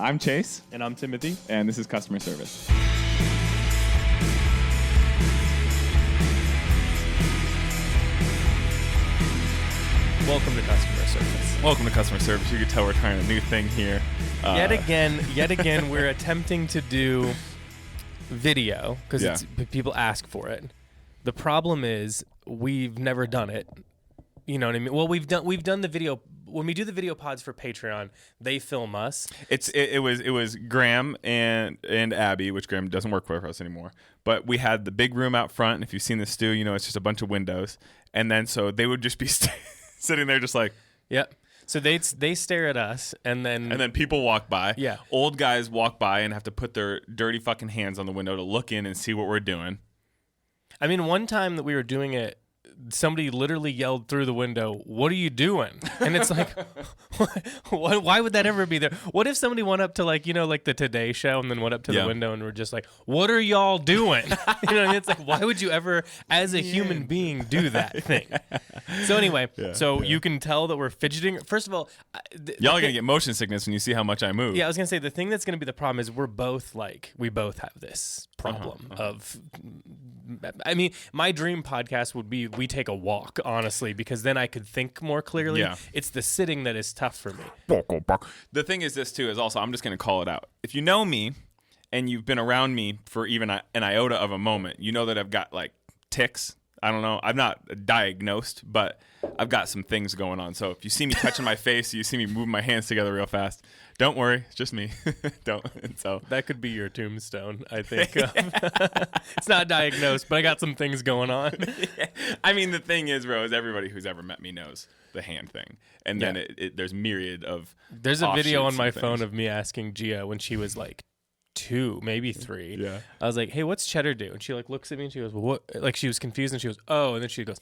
I'm Chase. And I'm Timothy. And this is Customer Service. Welcome to Customer Service. Welcome to Customer Service. You can tell we're trying a new thing here. Yet again, we're attempting to do video because people ask for it. The problem is we've never done it. You know what I mean? Well, we've done the video. When we do the video pods for Patreon, they film us. It was Graham and Abby, which Graham doesn't work for us anymore. But we had the big room out front, and if you've seen the stew, you know it's just a bunch of windows. And then so they would just be sitting there just like, yep. So they stare at us, and then people walk by. Yeah. Old guys walk by and have to put their dirty fucking hands on the window to look in and see what we're doing. I mean, one time that we were doing it, somebody literally yelled through the window, "What are you doing?" And it's like, why would that ever be there? What if somebody went up to like the Today Show and then went up to the window and were just like, "What are y'all doing?" You know, it's like, why would you ever, as a human being, do that thing? So anyway, you can tell that we're fidgeting. First of all, y'all are gonna get motion sickness when you see how much I move. Yeah, I was gonna say the thing that's gonna be the problem is we both have this problem of. I mean, my dream podcast would be we take a walk, honestly, because then I could think more clearly. Yeah. It's the sitting that is tough for me. The thing is this, too, is also, I'm just going to call it out. If you know me and you've been around me for even an iota of a moment, you know that I've got, like, tics. I don't know. I'm not diagnosed, but I've got some things going on. So if you see me touching my face, you see me moving my hands together real fast, don't worry. It's just me. Don't. And so that could be your tombstone, I think. It's not diagnosed, but I got some things going on. Yeah. I mean, the thing is, bro, is everybody who's ever met me knows the hand thing. And then there's myriad of There's a video on my phone of me asking Gia when she was like 2, maybe 3. Yeah. I was like, "Hey, what's cheddar do?" And she like looks at me and she goes, "Well, what?" Like she was confused and she goes, "Oh," and then she goes,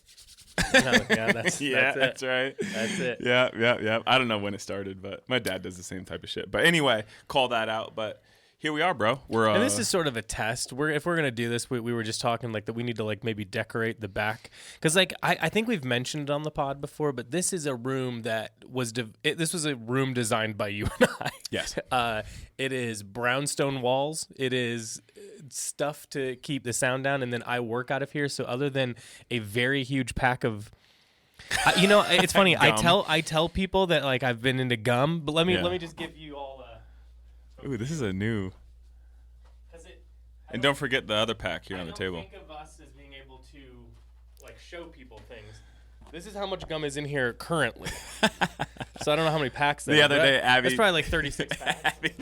like, "Yeah, that's right. That's it." Yeah. I don't know when it started, but my dad does the same type of shit. But anyway, call that out. But here we are, bro. And this is sort of a test. If we're gonna do this, we were just talking like that. We need to like maybe decorate the back because like I think we've mentioned it on the pod before, but this is a room that was this was a room designed by you and I. Yes. It is brownstone walls. It is stuff to keep the sound down, and then I work out of here. So other than a very huge pack of it's funny. I tell people that like I've been into gum, but let me just give you all. Ooh, this is a new. And don't forget the other pack here on the table. I don't think of us as being able to like show people things. This is how much gum is in here currently. So I don't know how many packs there are. The other day, Abby... That's probably like 36 packs. Abby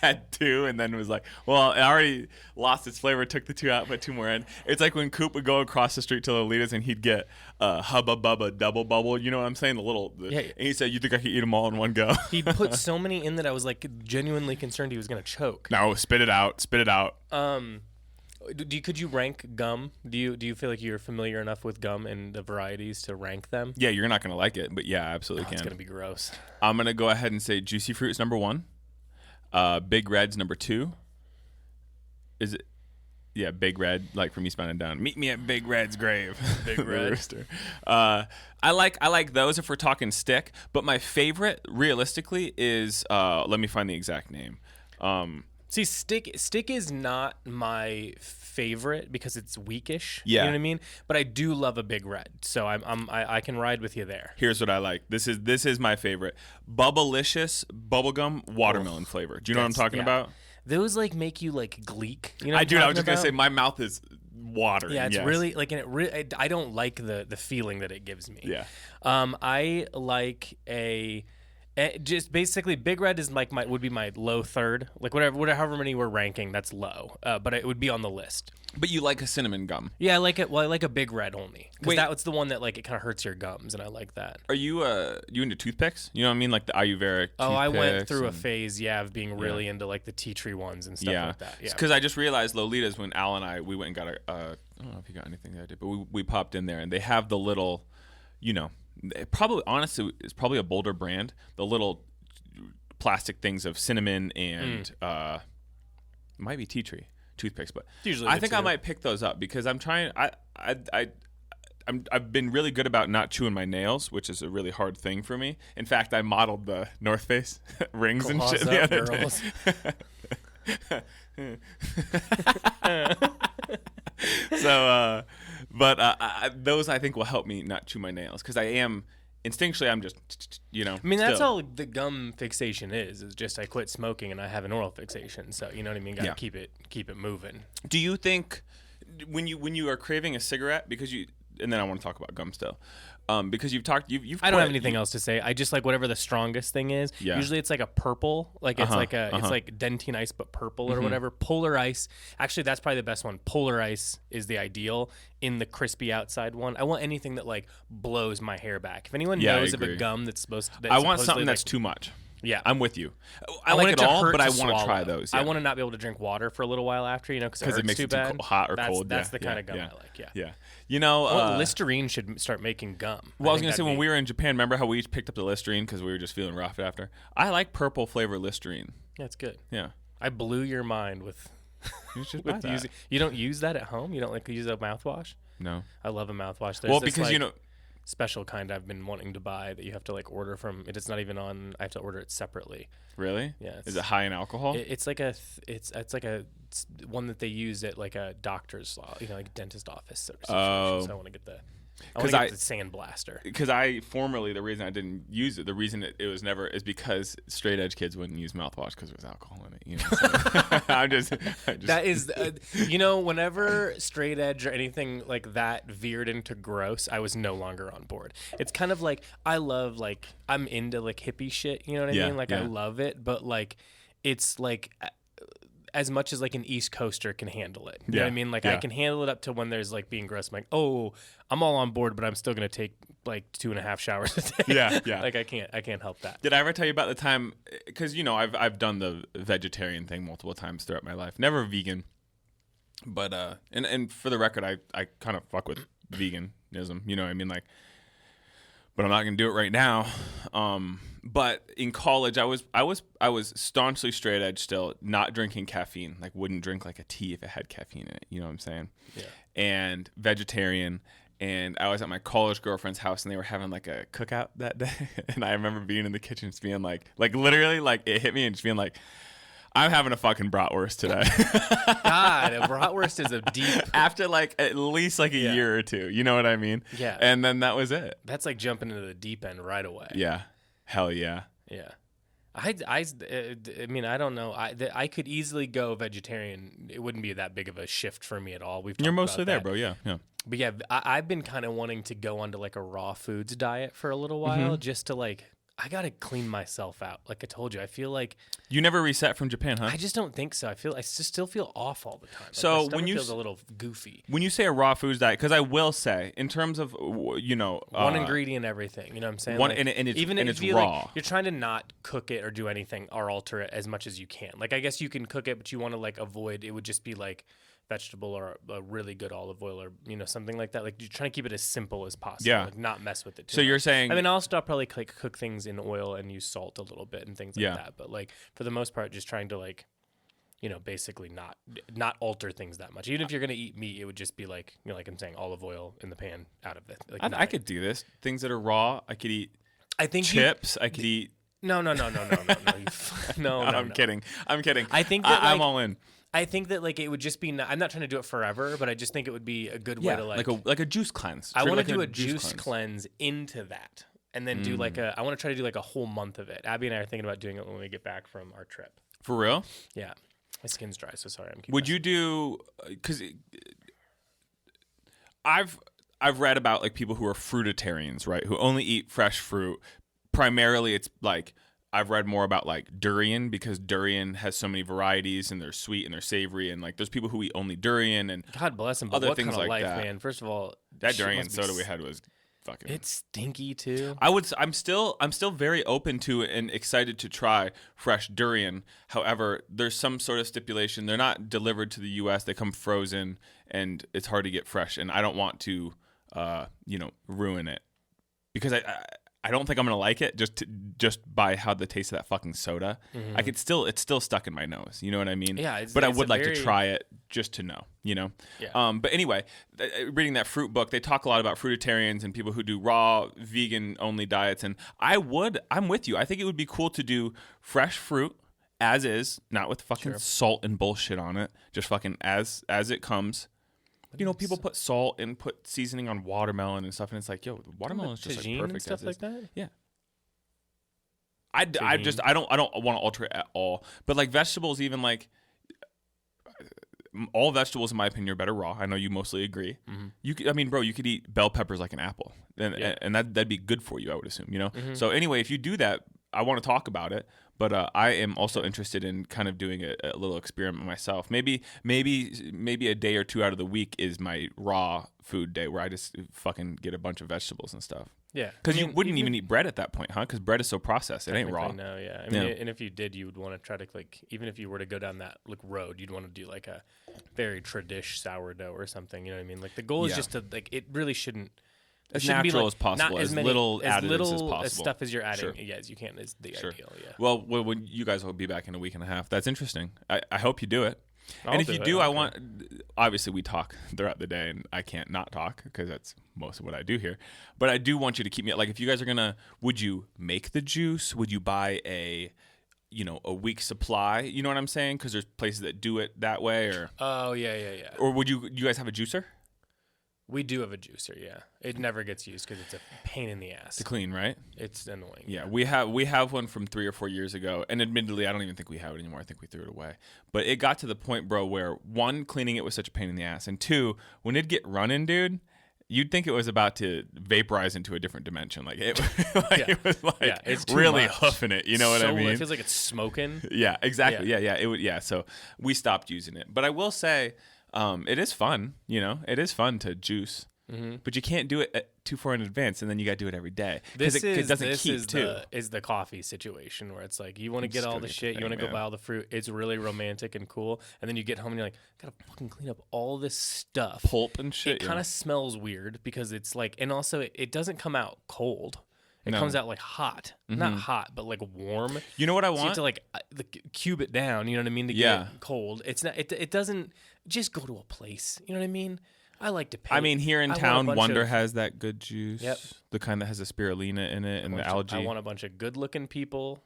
had 2 and then was like, well, it already lost its flavor, took the 2 out, put 2 more in. It's like when Coop would go across the street to Lolita's and he'd get Hubba Bubba Double Bubble. You know what I'm saying? And he said, you think I could eat them all in one go? He'd put so many in that I was like genuinely concerned he was going to choke. No, spit it out. Could you rank gum? Do you feel like you're familiar enough with gum and the varieties to rank them? Yeah, you're not going to like it, but yeah, absolutely can. It's going to be gross. I'm going to go ahead and say Juicy Fruit is number 1. Big Red's number 2. Is it? Yeah, Big Red, like from Eastbound and Down. Meet me at Big Red's grave. Big Red. Rooster. I like those if we're talking stick, but my favorite, realistically, is let me find the exact name. See, stick is not my favorite because it's weakish. Yeah. You know what I mean? But I do love a Big Red, so I can ride with you there. Here's what I like. This is my favorite. Bubblicious bubblegum watermelon flavor. Do you know what I'm talking about? Those like make you like gleek. You know I was just gonna say my mouth is watering. Yeah, it's really like, and I don't like the feeling that it gives me. Yeah. I like just basically Big Red is like would be my low third, like however many we're ranking, that's low, but it would be on the list. But you like a cinnamon gum? Yeah, I like it. Well, I like a Big Red only because that's the one that like it kind of hurts your gums, and I like that. Are you into toothpicks? You know what I mean, like the Ayurvedic. Oh, I went through a phase, of being really into like the tea tree ones and stuff like that. Yeah, because I just realized Lolita's when Al and we went and got I don't know if you got anything that I did, but we popped in there and they have the little, probably honestly it's probably a Boulder brand, the little plastic things of cinnamon and it might be tea tree toothpicks, but usually I think I might pick those up because I'm trying. I've been really good about not chewing my nails, which is a really hard thing for me. In fact, I modeled the North Face rings and shit the other day. So, those I think will help me not chew my nails because I am instinctually I'm just I mean that's all the gum fixation is just I quit smoking and I have an oral fixation. So you know what I mean. Got to keep it moving. Do you think when you are craving a cigarette because you and then I want to talk about gum still. Because you've I don't have anything else to say. I just like whatever the strongest thing is. Yeah. Usually it's like a purple, like it's it's like dentine ice but purple or whatever. Polar ice. Actually, that's probably the best one. Polar ice is the ideal in the crispy outside one. I want anything that like blows my hair back. If anyone knows of a gum that's supposed to, I want something that's too much. Yeah, I'm with you. I like it all, but I want to try those. Yeah. I want to not be able to drink water for a little while after, because it makes it too bad. Hot or cold. That's the kind of gum I like. Yeah. Listerine should start making gum. Well, I was gonna say when we were in Japan, remember how we each picked up the Listerine because we were just feeling rough after. I like purple flavor Listerine. Yeah, it's good. Yeah, I blew your mind with. You should buy that. Using. You don't use that at home. You don't use a mouthwash. No, I love a mouthwash. Well, because special kind I've been wanting to buy that you have to like order from. It's not even on. I have to order it separately. Really? Yeah. Is it high in alcohol? It's like it's like a one that they use at like a doctor's, like dentist office. So I want to get the. Because the sand blaster. Because the reason I didn't use it, the reason it was never is because straight edge kids wouldn't use mouthwash because there was alcohol in it. So I'm just that is, whenever straight edge or anything like that veered into gross, I was no longer on board. It's kind of like I'm into like hippie shit. You know what I mean? Like I love it, but like it's like. As much as like an East Coaster can handle it. You know what I mean? Like I can handle it up to when there's like being gross. I'm like, oh, I'm all on board, but I'm still going to take like 2.5 showers a day. Yeah. Like I can't help that. Did I ever tell you about the time, because I've done the vegetarian thing multiple times throughout my life. Never vegan. But, and for the record, I kind of fuck with veganism. You know what I mean? Like, but I'm not going to do it right now. But in college, I was staunchly straight edge still, not drinking caffeine. Like wouldn't drink like a tea if it had caffeine in it. You know what I'm saying? Yeah. And vegetarian. And I was at my college girlfriend's house, and they were having like a cookout that day. And I remember being in the kitchen, just being like literally, like it hit me, and just being like, I'm having a fucking bratwurst today. God, a bratwurst is a deep. After like at least like a year or two, you know what I mean? Yeah. And then that was it. That's like jumping into the deep end right away. Yeah. Hell yeah. Yeah. I mean, I don't know. I could easily go vegetarian. It wouldn't be that big of a shift for me at all. You're mostly there, bro. Yeah. But yeah, I've been kind of wanting to go onto like a raw foods diet for a little while, just to like. I gotta clean myself out. Like I told you, I feel like you never reset from Japan, huh? I just don't think so. I just still feel off all the time. Like so when feels a little goofy. When you say a raw foods diet, because I will say, in terms of one ingredient, everything. You know what I'm saying? One like, and it's even and if it's you raw. Like, you're trying to not cook it or do anything or alter it as much as you can. Like I guess you can cook it, but you want to like avoid. It would just be like vegetable or a really good olive oil or something like that. Like you're trying to keep it as simple as possible. Yeah. Like not mess with it too So much. you're saying I mean I'll still probably like cook things in oil and use salt a little bit and things like that. But like for the most part just trying to like basically not alter things that much. Even if you're gonna eat meat, it would just be like like I'm saying, olive oil in the pan out of it. Like I could do this. Things that are raw, I could eat chips, I could eat No. No, I'm kidding. I think that I'm all in. I think that like it would just be. I'm not trying to do it forever, but I just think it would be a good way to like a juice cleanse. I want to do a juice cleanse into that, and then do like I want to try to do like a whole month of it. Abby and I are thinking about doing it when we get back from our trip. For real? Yeah, my skin's dry, so sorry. Would you do? Because I've read about like people who are fruitarians, right? Who only eat fresh fruit. Primarily, it's like. I've read more about like durian because durian has so many varieties and they're sweet and they're savory and like there's people who eat only durian and God bless them. But other what things kind of like life, that. Man? First of all, that durian soda we had was fucking. It's stinky too. I'm still very open to it and excited to try fresh durian. However, there's some sort of stipulation. They're not delivered to the U.S. They come frozen and it's hard to get fresh. And I don't want to, ruin it because I don't think I'm gonna like it just by how the taste of that fucking soda. Mm-hmm. It's still stuck in my nose. You know what I mean? Yeah. But I would like to try it just to know, Yeah. But anyway, reading that fruit book, they talk a lot about fruitarians and people who do raw vegan only diets. And I'm with you. I think it would be cool to do fresh fruit as is, not with fucking salt and bullshit on it, just fucking as it comes. People put salt and put seasoning on watermelon and stuff, and it's like, yo, watermelon is just like perfect and stuff as like is. that. Yeah. I don't want to alter it at all. But like vegetables, even like all vegetables, in my opinion, are better raw. I know you mostly agree. Mm-hmm. You could eat bell peppers like an apple, and that'd be good for you, I would assume. Mm-hmm. So anyway, if you do that, I want to talk about it. But I am also interested in kind of doing a little experiment myself. Maybe a day or two out of the week is my raw food day where I just fucking get a bunch of vegetables and stuff. Yeah, because you wouldn't even eat bread at that point, huh? Because bread is so processed; it ain't raw. No, yeah. I mean, and if you did, you would want to try to even if you were to go down that road, you'd want to do like a very tradish sourdough or something. You know what I mean? Like the goal is just to it really shouldn't. As natural as possible, as little additives as possible. Stuff as you're adding, as you can is the ideal. Yeah. Well, when you guys will be back in a week and a half. That's interesting. I hope you do it. And if you do, I want. Obviously, we talk throughout the day, and I can't not talk because that's most of what I do here. But I do want you to keep me like if you guys are gonna. Would you make the juice? Would you buy a week supply? You know what I'm saying? Because there's places that do it that way, or yeah. Or would you guys have a juicer? We do have a juicer, yeah. It never gets used because it's a pain in the ass to clean, right? It's annoying. Yeah, we have one from 3 or 4 years ago, and admittedly, I don't even think we have it anymore. I think we threw it away. But it got to the point, bro, where one, cleaning it was such a pain in the ass, and two, when it'd get running, dude, you'd think it was about to vaporize into a different dimension. Like it, it was like it's really much. Hoofing it. You know what I mean? It feels like it's smoking. Yeah, exactly. Yeah. It would. Yeah. So we stopped using it, but I will say, it is fun. It is fun to juice. Mm-hmm. But you can't do it too far in advance, and then you got to do it every day because it doesn't keep too. Is the coffee situation where it's like you want to get all the shit, you want to go buy all the fruit. It's really romantic and cool, and then you get home and you're like, gotta fucking clean up all this stuff, pulp and shit. It kind of smells weird because it's like, and also it doesn't come out cold. It comes out like hot, not hot, but like warm. You know what I want? So you have to like cube it down. You know what I mean? To get it cold. It's not. It doesn't just go to a place. You know what I mean? I like to pay. I mean, here in town, Wonder has that good juice. Yep. The kind that has the spirulina in it and the algae. I want a bunch of good-looking people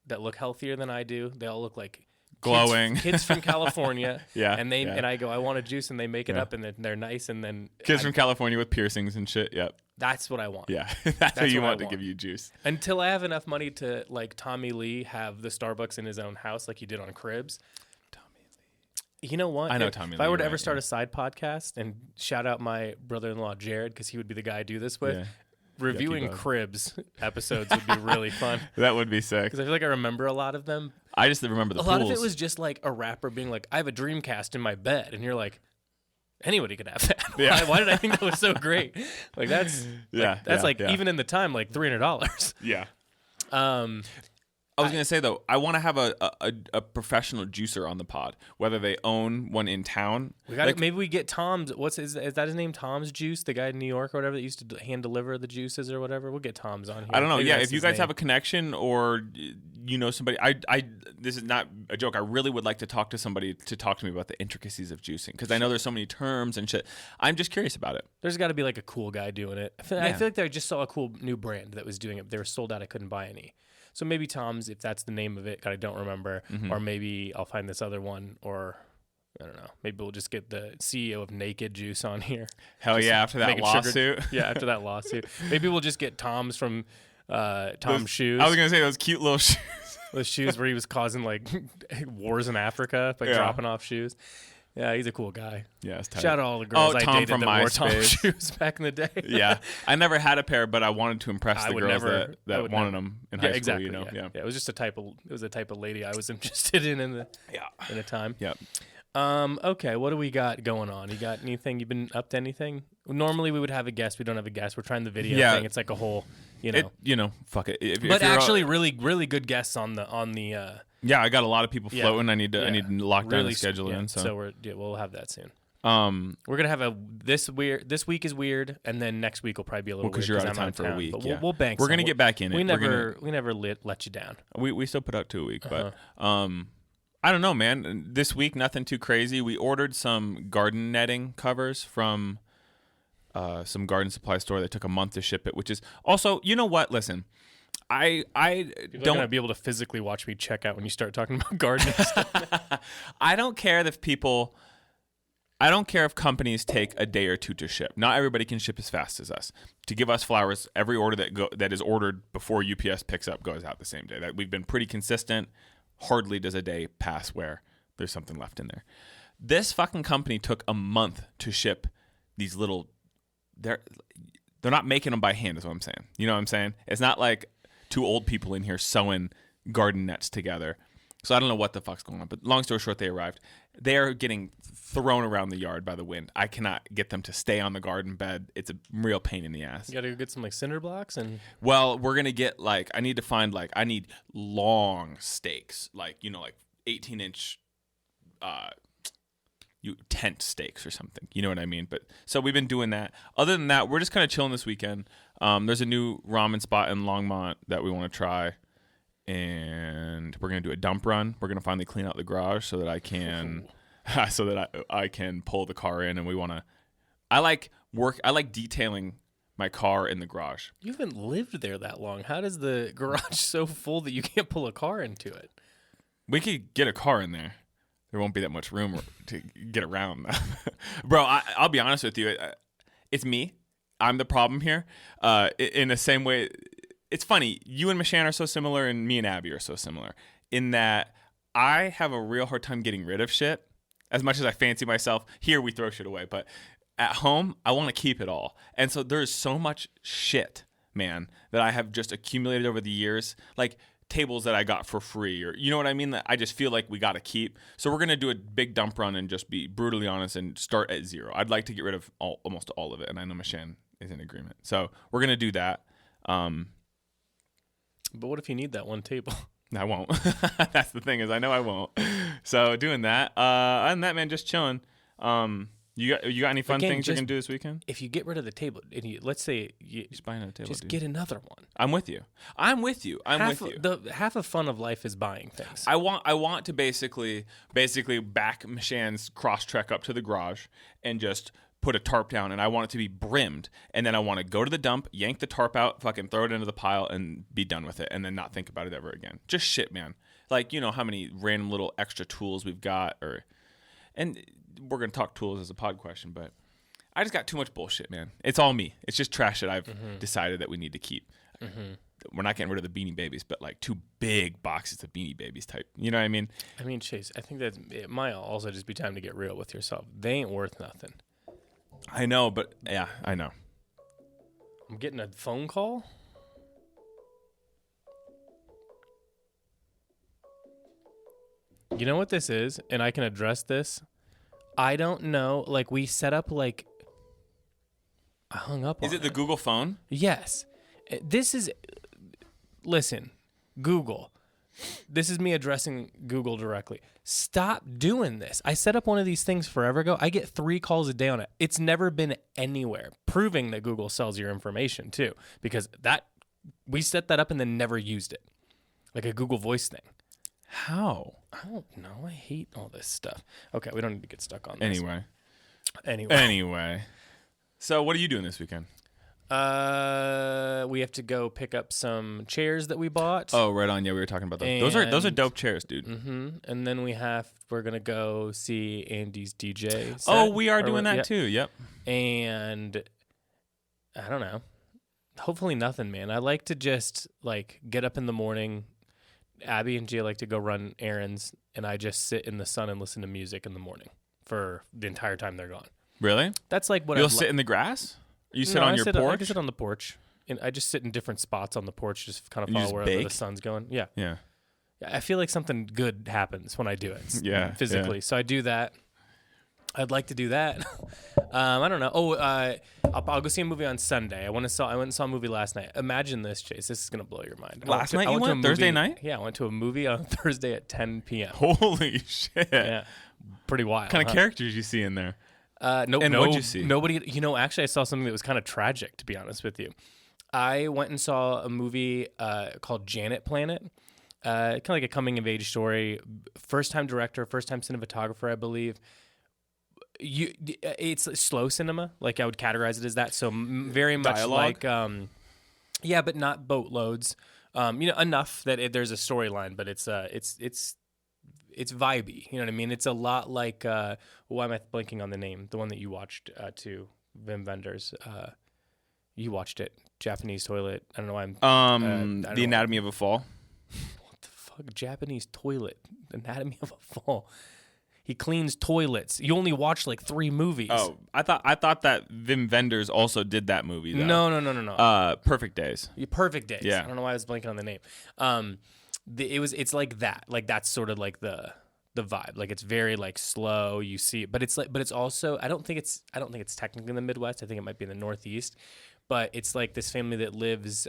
that look healthier than I do. They all look like glowing kids from California. And and I go, I want a juice, and they make it up, and they're nice, and then kids from California with piercings and shit. Yep. That's what I want. Yeah, that's what you want to give you juice. Until I have enough money to like Tommy Lee have the Starbucks in his own house, like he did on Cribs. You know what? I know Tommy Lee. If I were to ever start a side podcast and shout out my brother-in-law Jared, because he would be the guy I do this with, reviewing Cribs episodes would be really fun. That would be sick. Because I feel like I remember a lot of them. I just remember the A lot of it was just like a rapper being like, I have a Dreamcast in my bed. And you're like, anybody could have that. Yeah. Why did I think that was so great? Like that's even in the time, like $300. Yeah. I was going to say, though, I want to have a professional juicer on the pod, whether they own one in town. Maybe we get Tom's. Is that his name? Tom's Juice, the guy in New York or whatever that used to hand deliver the juices or whatever. We'll get Tom's on here. I don't know. Maybe if you guys have a connection or somebody, this is not a joke. I really would like to talk to somebody to talk to me about the intricacies of juicing because I know there's so many terms and shit. I'm just curious about it. There's got to be like a cool guy doing it. I feel like I just saw a cool new brand that was doing it. They were sold out. I couldn't buy any. So maybe Tom's, if that's the name of it, I don't remember. Mm-hmm. Or maybe I'll find this other one, or I don't know. Maybe we'll just get the CEO of Naked Juice on here. Hell yeah, after that lawsuit. After that lawsuit. Maybe we'll just get Tom's from Tom's Shoes. I was going to say those cute little shoes. Those shoes where he was causing like wars in Africa by dropping off shoes. Yeah, he's a cool guy. Yeah, it's tight. Shout out all the girls I Tom dated from that wore Tom shoes back in the day. Yeah, I never had a pair, but I wanted to impress the girls that wanted them in high school. Exactly, you know, yeah. It was just a type of lady I was interested in the time. Yeah. Okay, what do we got going on? You got anything? You've been up to anything? Normally we would have a guest. We don't have a guest. We're trying the video thing. It's like a whole, fuck it. But actually, really, really good guests on the. Yeah, I got a lot of people floating. I need to lock down the schedule in. So we'll have that soon. We're gonna have this week is weird, and then next week will probably be a little weird because you're out of time for a week. But we'll bank. We're gonna get back in it. We never let you down. We still put out 2 a week, but I don't know, man. This week, nothing too crazy. We ordered some garden netting covers from some garden supply store. They took a month to ship it, which is also, you know what? Listen, I You're don't going to be able to physically watch me check out when you start talking about gardening stuff. I don't care if people. I don't care if companies take a day or two to ship. Not everybody can ship as fast as us. To give us flowers, every order that is ordered before UPS picks up goes out the same day. That we've been pretty consistent. Hardly does a day pass where there's something left in there. This fucking company took a month to ship these little. They're not making them by hand, is what I'm saying. You know what I'm saying? It's not like two old people in here sewing garden nets together. So I don't know what the fuck's going on. But long story short, they arrived. They are getting thrown around the yard by the wind. I cannot get them to stay on the garden bed. It's a real pain in the ass. You got to go get some like cinder blocks and. Well, we're gonna get I need long stakes, like 18-inch, tent stakes or something. You know what I mean? But so we've been doing that. Other than that, we're just kind of chilling this weekend. There's a new ramen spot in Longmont that we want to try. And we're gonna do a dump run. We're gonna finally clean out the garage so that I can, I can pull the car in. And I like detailing my car in the garage. You haven't lived there that long. How does the garage so full that you can't pull a car into it? We could get a car in there. There won't be that much room to get around, bro. I'll be honest with you. It's me. I'm the problem here. In the same way. It's funny, you and Mishan are so similar and me and Abby are so similar in that I have a real hard time getting rid of shit. As much as I fancy myself, here we throw shit away, but at home, I want to keep it all. And so there's so much shit, man, that I have just accumulated over the years, like tables that I got for free, or you know what I mean, that I just feel like we got to keep. So we're going to do a big dump run and just be brutally honest and start at zero. I'd like to get rid of almost all of it, and I know Mishan is in agreement. So we're going to do that. But what if you need that one table? I won't. That's the thing, is I know I won't. So doing that. Other than that, man, just chilling. You got any fun things you're gonna do this weekend? If you get rid of the table, and let's say you just buy another table, just get another one. I'm with you. Half of fun of life is buying things. I want to basically back Mishan's cross trek up to the garage and just put a tarp down, and I want it to be brimmed, and then I want to go to the dump, yank the tarp out, fucking throw it into the pile, and be done with it, and then not think about it ever again. Just shit, man. Like, you know how many random little extra tools we've got, and we're gonna talk tools as a pod question, but I just got too much bullshit, man. It's all me. It's just trash that I've decided that we need to keep. We're not getting rid of the Beanie Babies, but like 2 big boxes of Beanie Babies type. You know what I mean? I mean, Chase, I think that it might also just be time to get real with yourself. They ain't worth nothing. I know, but yeah, I know. I'm getting a phone call. You know what this is? And I can address this. I don't know. Like, we set up, like, I hung up on it. Is it the Google phone? Yes. This is, listen, Google. This is me addressing Google directly. Stop doing this. I set up one of these things forever ago. I get 3 calls a day on it. It's never been anywhere, proving that Google sells your information too, because we set that up and then never used it, like a Google Voice thing. How? I don't know. I hate all this stuff. Okay, we don't need to get stuck on this. Anyway. So what are you doing this weekend? We have to go pick up some chairs that we bought. Oh, right on. Yeah, we were talking about those. Those are dope chairs, dude. Mm-hmm. And then we're gonna go see Andy's DJ set. Oh, we are doing that too. Yep. And I don't know. Hopefully nothing, man. I like to just like get up in the morning. Abby and Gia like to go run errands, and I just sit in the sun and listen to music in the morning for the entire time they're gone. Really? That's like what you'll sit in the grass. You sit on your porch. I just sit on the porch, and I just sit in different spots on the porch, just kind of follow wherever the sun's going. Yeah. Yeah. I feel like something good happens when I do it. Yeah. Physically. Yeah. So I do that. I'd like to do that. I don't know. I'll go see a movie on Sunday. I went and saw a movie last night. Imagine this, Chase. This is gonna blow your mind. Last night you went? Thursday night? Yeah, I went to a movie on Thursday at 10 p.m. Holy shit! Yeah, pretty wild. What kind of characters you see in there? What'd you see? Nobody. Actually, I saw something that was kind of tragic. To be honest with you, I went and saw a movie called Janet Planet. kind of like a coming of age story. First time director, first time cinematographer, I believe. It's slow cinema, like I would categorize it as that. So very much Dialogue? like, yeah, but not boatloads. Enough that there's a storyline, but it's vibey. You know what I mean? It's a lot like why am I blanking on the name? The one that you watched too, Wim Wenders. You watched it, Japanese toilet. I don't know why I'm. The Anatomy of a Fall. What the fuck, Japanese toilet, Anatomy of a Fall. He cleans toilets. You only watched like 3 movies. Oh, I thought that Wim Wenders also did that movie though. No. Perfect Days. Perfect Days. Yeah. I don't know why I was blanking on the name. It's like that. Like that's sort of like the vibe. Like it's very like slow. You see, but it's also I don't think it's technically in the Midwest. I think it might be in the Northeast. But it's like this family that lives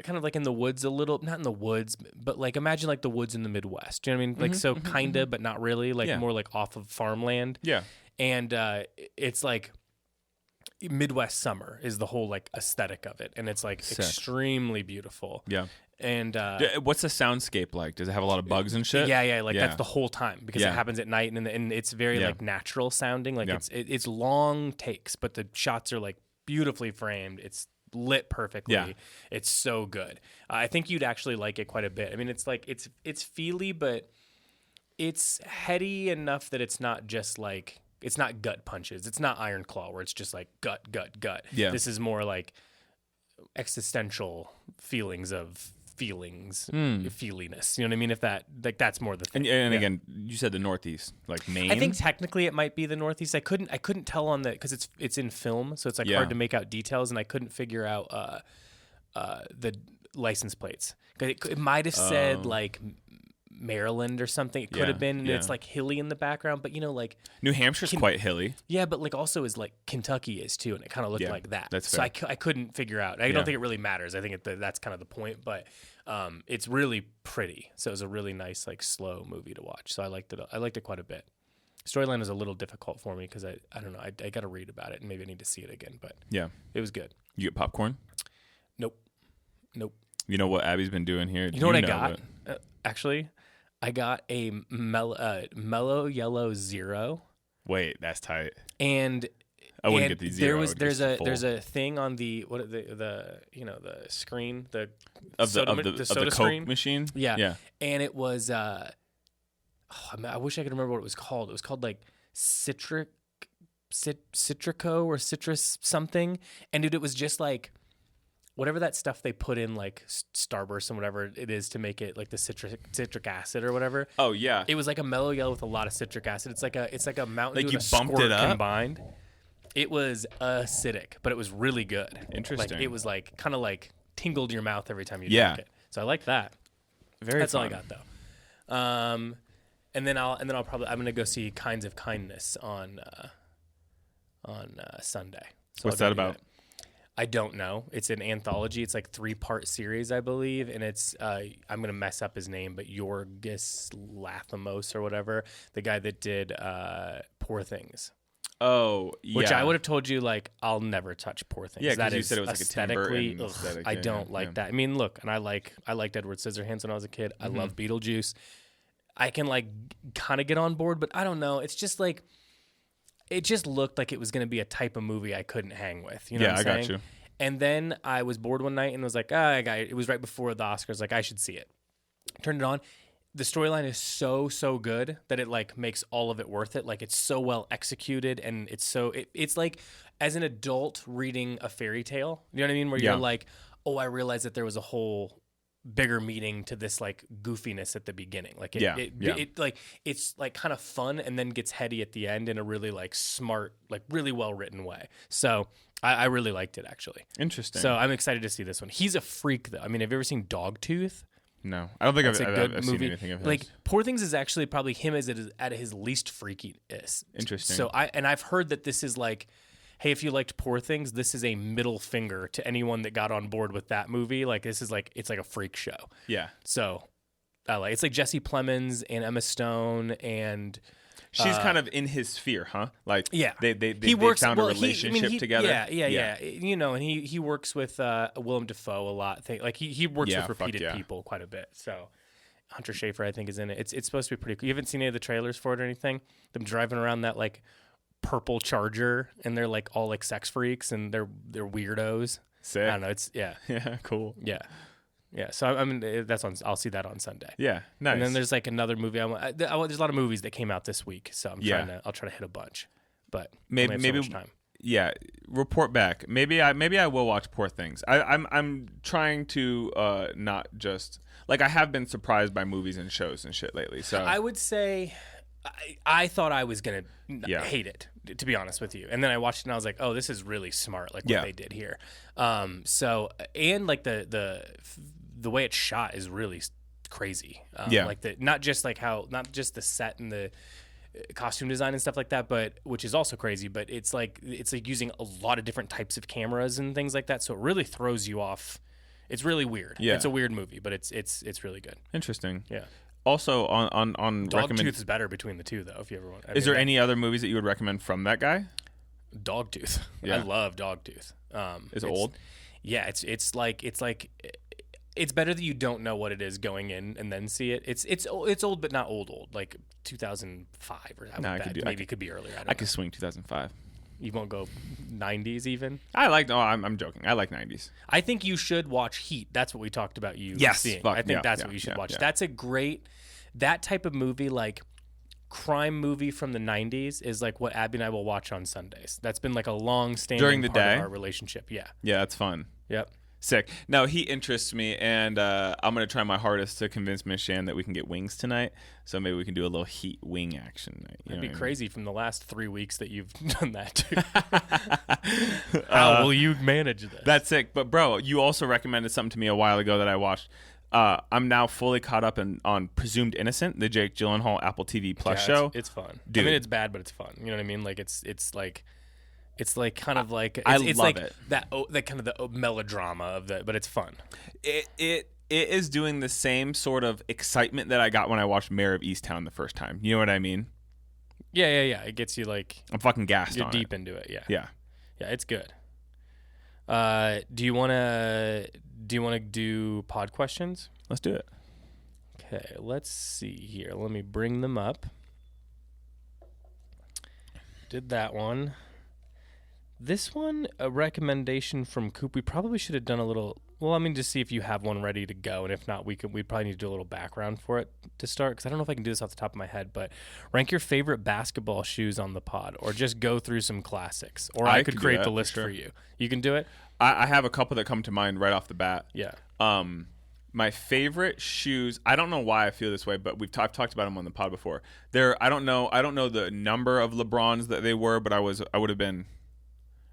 kind of like in the woods a little, not in the woods, but like imagine like the woods in the Midwest. Do you know what I mean? Like so kinda, but not really. Like more like off of farmland. Yeah. And it's like Midwest summer is the whole like aesthetic of it, and it's like extremely beautiful. Yeah. And what's the soundscape like? Does it have a lot of bugs and shit? Yeah. Like that's the whole time because it happens at night, and it's very like natural sounding. Like it's long takes, but the shots are like beautifully framed. It's lit perfectly. Yeah. It's so good. I think you'd actually like it quite a bit. I mean, it's like it's feely, but it's heady enough that it's not just like it's not gut punches. It's not Iron Claw where it's just like gut. Yeah. This is more like existential feelings of feeliness. You know what I mean? If that like that's more the thing. And again, you said the Northeast, like Maine. I think technically it might be the Northeast. I couldn't tell on the because it's in film, so it's like hard to make out details, and I couldn't figure out the license plates. It might have said like Maryland or something. It could have been, and it's like hilly in the background, but like New Hampshire's quite hilly. Yeah, but like also is like Kentucky is too, and it kind of looked like that. That's so fair. I couldn't figure out. I don't think it really matters. I think that's kind of the point, but it's really pretty. So it was a really nice like slow movie to watch. So I liked it. I liked it quite a bit. Storyline was a little difficult for me because I don't know. I got to read about it and maybe I need to see it again. But it was good. You get popcorn? Nope. You know what Abby's been doing here? You know what I got? Actually, I got a mellow yellow zero. Wait, that's tight. And I wouldn't get the zero. There's a thing on the the screen the soda screen Coke machine. Yeah. And it was I wish I could remember what it was called. It was called like Citrico or Citrus something. And dude, it was just like whatever that stuff they put in like Starburst and whatever it is to make it like the citric acid or whatever. Oh yeah. It was like a mellow yellow with a lot of citric acid. It's like a Mountain Dew you and a bumped squirt it up? combined. It was acidic, but it was really good. Interesting. Like, it was like kind of like tingled your mouth every time you Yeah. drank it. So I like that. That's all I got though. And then I'm gonna go see Kinds of Kindness on Sunday. So What's that about? I don't know. It's an anthology. It's like 3-part series, I believe, and it's I'm gonna mess up his name, but Yorgos Lanthimos or whatever, the guy that did Poor Things. Oh, yeah. Which I would have told you, like, I'll never touch Poor Things. Yeah, that because you is said it was like a Tim aesthetically, Burton aesthetic. I don't like that. I mean, look, and I liked Edward Scissorhands when I was a kid. I love Beetlejuice. I can like kind of get on board, but I don't know. It's just like it just looked like it was going to be a type of movie I couldn't hang with. You know what I'm saying? I got you. And then I was bored one night and was like, it was right before the Oscars. Like, I should see it. Turned it on. The storyline is so good that it like makes all of it worth it. Like, it's so well executed, and it's like as an adult reading a fairy tale. You know what I mean? Where you're like, oh, I realized that there was a whole bigger meaning to this like goofiness at the beginning. Like it like it's like kind of fun and then gets heady at the end in a really like smart, like really well written way. So I really liked it actually. Interesting. So I'm excited to see this one. He's a freak though. I mean, have you ever seen Dogtooth? No, I don't think I've seen anything of his. Like Poor Things is actually probably him as it is at his least freakiness. Interesting. So I've heard that this is like, hey, if you liked Poor Things, this is a middle finger to anyone that got on board with that movie. Like this is like it's like a freak show. Yeah. So it's like Jesse Plemons and Emma Stone and She's kind of in his sphere, huh? Like, yeah, they found a relationship together. Yeah. You know, and he works with Willem Dafoe a lot. Like he works with repeated people quite a bit. So Hunter Schafer, I think, is in it. It's supposed to be pretty cool. You haven't seen any of the trailers for it or anything? Them driving around that like purple Charger, and they're like all like sex freaks, and they're weirdos. Sick. I don't know. It's yeah, cool. Yeah. So I mean, that's on. I'll see that on Sunday. Yeah, nice. And then there's like another movie. There's a lot of movies that came out this week, so I'll try to hit a bunch. But maybe so much time. Yeah, report back. Maybe I will watch Poor Things. I'm trying to not just like I have been surprised by movies and shows and shit lately. So I would say I thought I was gonna hate it, to be honest with you, and then I watched it and I was like, oh, this is really smart, like what they did here. So and like the way it's shot is really crazy. Like not just the set and the costume design and stuff like that, but which is also crazy. But it's like using a lot of different types of cameras and things like that. So it really throws you off. It's really weird. Yeah. It's a weird movie, but it's really good. Interesting. Yeah. Also on Dogtooth is better between the two though. If you ever want. Is there any other movies that you would recommend from that guy? Dogtooth. Yeah. I love Dogtooth. It's old. Yeah. It's like. It's better that you don't know what it is going in and then see it. It's old, but not old, like 2005 or maybe it could be earlier. I could swing 2005. You won't go 90s even? I'm joking. I like 90s. I think you should watch Heat. That's what we talked about seeing. I think that's what you should watch. That's a great, that type of movie, like crime movie from the 90s is like what Abby and I will watch on Sundays. That's been like a long-standing during the part day of our relationship. Yeah. Yeah, that's fun. Yep. Sick. No, he interests me, and I'm going to try my hardest to convince Miss Shan that we can get wings tonight, so maybe we can do a little Heat wing action night. It'd be crazy from the last 3 weeks that you've done that, too. How will you manage this? That's sick. But, bro, you also recommended something to me a while ago that I watched. I'm now fully caught up on Presumed Innocent, the Jake Gyllenhaal Apple TV Plus show. It's fun. Dude. I mean, it's bad, but it's fun. You know what I mean? Like, it's like kind of like I love like it. That kind of the melodrama of that, but it's fun. It is doing the same sort of excitement that I got when I watched Mayor of Easttown the first time. You know what I mean? Yeah. It gets you like I'm fucking gassed. You're deep into it. Yeah. It's good. Do you want to do pod questions? Let's do it. Okay. Let's see here. Let me bring them up. Did that one. This one, a recommendation from Coop. We probably should have done a little. Well, I mean, just see if you have one ready to go, and if not, we probably need to do a little background for it to start. Because I don't know if I can do this off the top of my head, but rank your favorite basketball shoes on the pod, or just go through some classics. Or I could create the list for you. You can do it. I have a couple that come to mind right off the bat. Yeah. My favorite shoes. I don't know why I feel this way, but I've talked about them on the pod before. I don't know the number of LeBrons that they were, but I would have been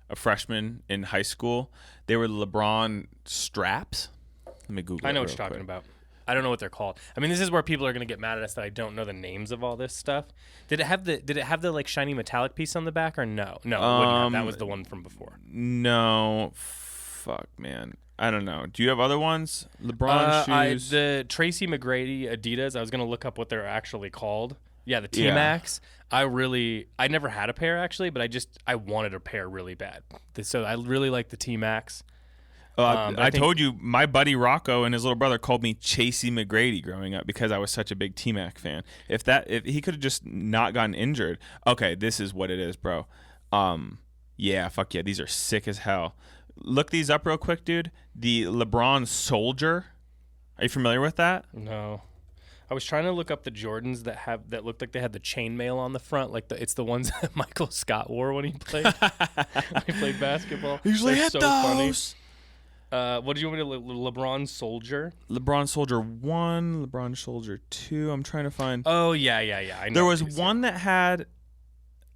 a freshman in high school. They were LeBron straps. Let me Google. I know what you're talking about. I don't know what they're called. I mean, this is where people are going to get mad at us that I don't know the names of all this stuff. Did it have the like shiny metallic piece on the back or no? No, it wouldn't have. That was the one from before. No, fuck, man. I don't know. Do you have other ones? LeBron shoes. The Tracy McGrady Adidas. I was going to look up what they're actually called. Yeah, the T-Max. I never had a pair actually, but I wanted a pair really bad. So I really like the T-Max. I told you my buddy Rocco and his little brother called me Chasey McGrady growing up because I was such a big T-Mac fan. If he could have just not gotten injured. Okay, this is what it is, bro. Yeah, fuck yeah. These are sick as hell. Look these up real quick, dude. The LeBron Soldier. Are you familiar with that? No. I was trying to look up the Jordans that looked like they had the chainmail on the front, like it's the ones that Michael Scott wore when he played basketball. Usually hit so those. Funny. What did you want me to LeBron Soldier? LeBron Soldier 1, LeBron Soldier 2. I'm trying to find. Oh yeah. I know there was one that had.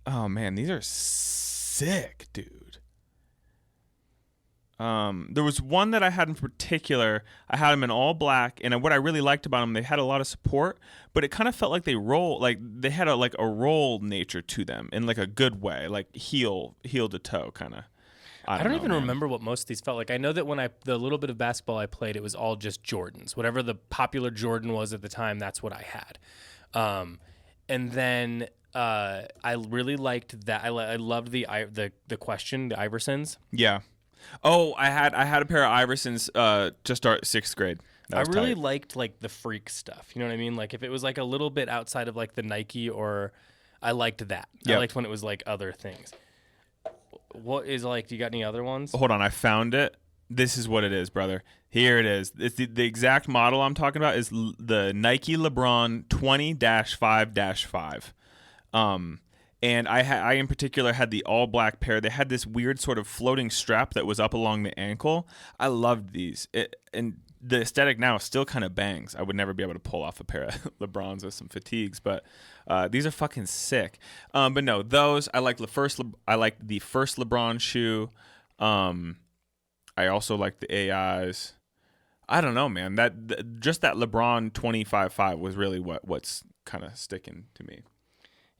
Oh man, these are sick, dude. There was one that I had in particular. I had them in all black, and what I really liked about them, they had a lot of support, but it kind of felt like they had a roll nature to them in like a good way, like heel to toe kind of. I don't even remember what most of these felt like. I know that when the little bit of basketball I played, it was all just Jordans. Whatever the popular Jordan was at the time, that's what I had. And then I really liked that. I loved the question, the Iversons. Yeah. Oh, I had a pair of Iversons to start 6th grade. I really liked like the freak stuff. You know what I mean? Like if it was like a little bit outside of like the Nike, or I liked that. Yep. I liked when it was like other things. What is like? Do you got any other ones? Hold on, I found it. This is what it is, brother. Here it is. It's the exact model I'm talking about is the Nike LeBron 20-5-5. And I in particular had the all black pair. They had this weird sort of floating strap that was up along the ankle. I loved these. And the aesthetic now still kind of bangs. I would never be able to pull off a pair of LeBrons with some fatigues, but these are fucking sick. But no, those I like the first LeBron shoe. I also like the AIs. I don't know, man. Just that LeBron 25-5 was really what's kind of sticking to me.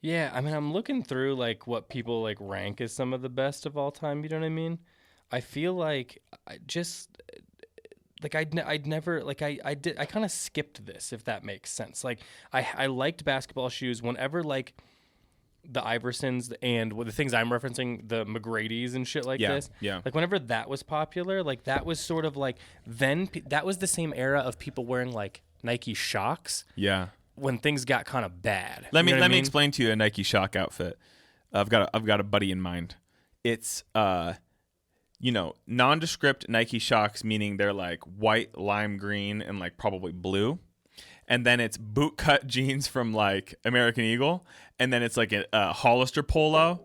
Yeah, I mean, I'm looking through like what people like rank as some of the best of all time. You know what I mean? I feel like I kind of skipped this, if that makes sense. Like I liked basketball shoes whenever like the Iversons and the things I'm referencing, the McGrady's and shit like this. Yeah. Like whenever that was popular, like that was sort of like then that was the same era of people wearing like Nike Shox. Yeah. When things got kind of bad. Let me explain to you a Nike Shox outfit. I've got a buddy in mind. It's nondescript Nike Shox, meaning they're like white, lime green, and like probably blue. And then it's boot cut jeans from like American Eagle, and then it's like a Hollister polo,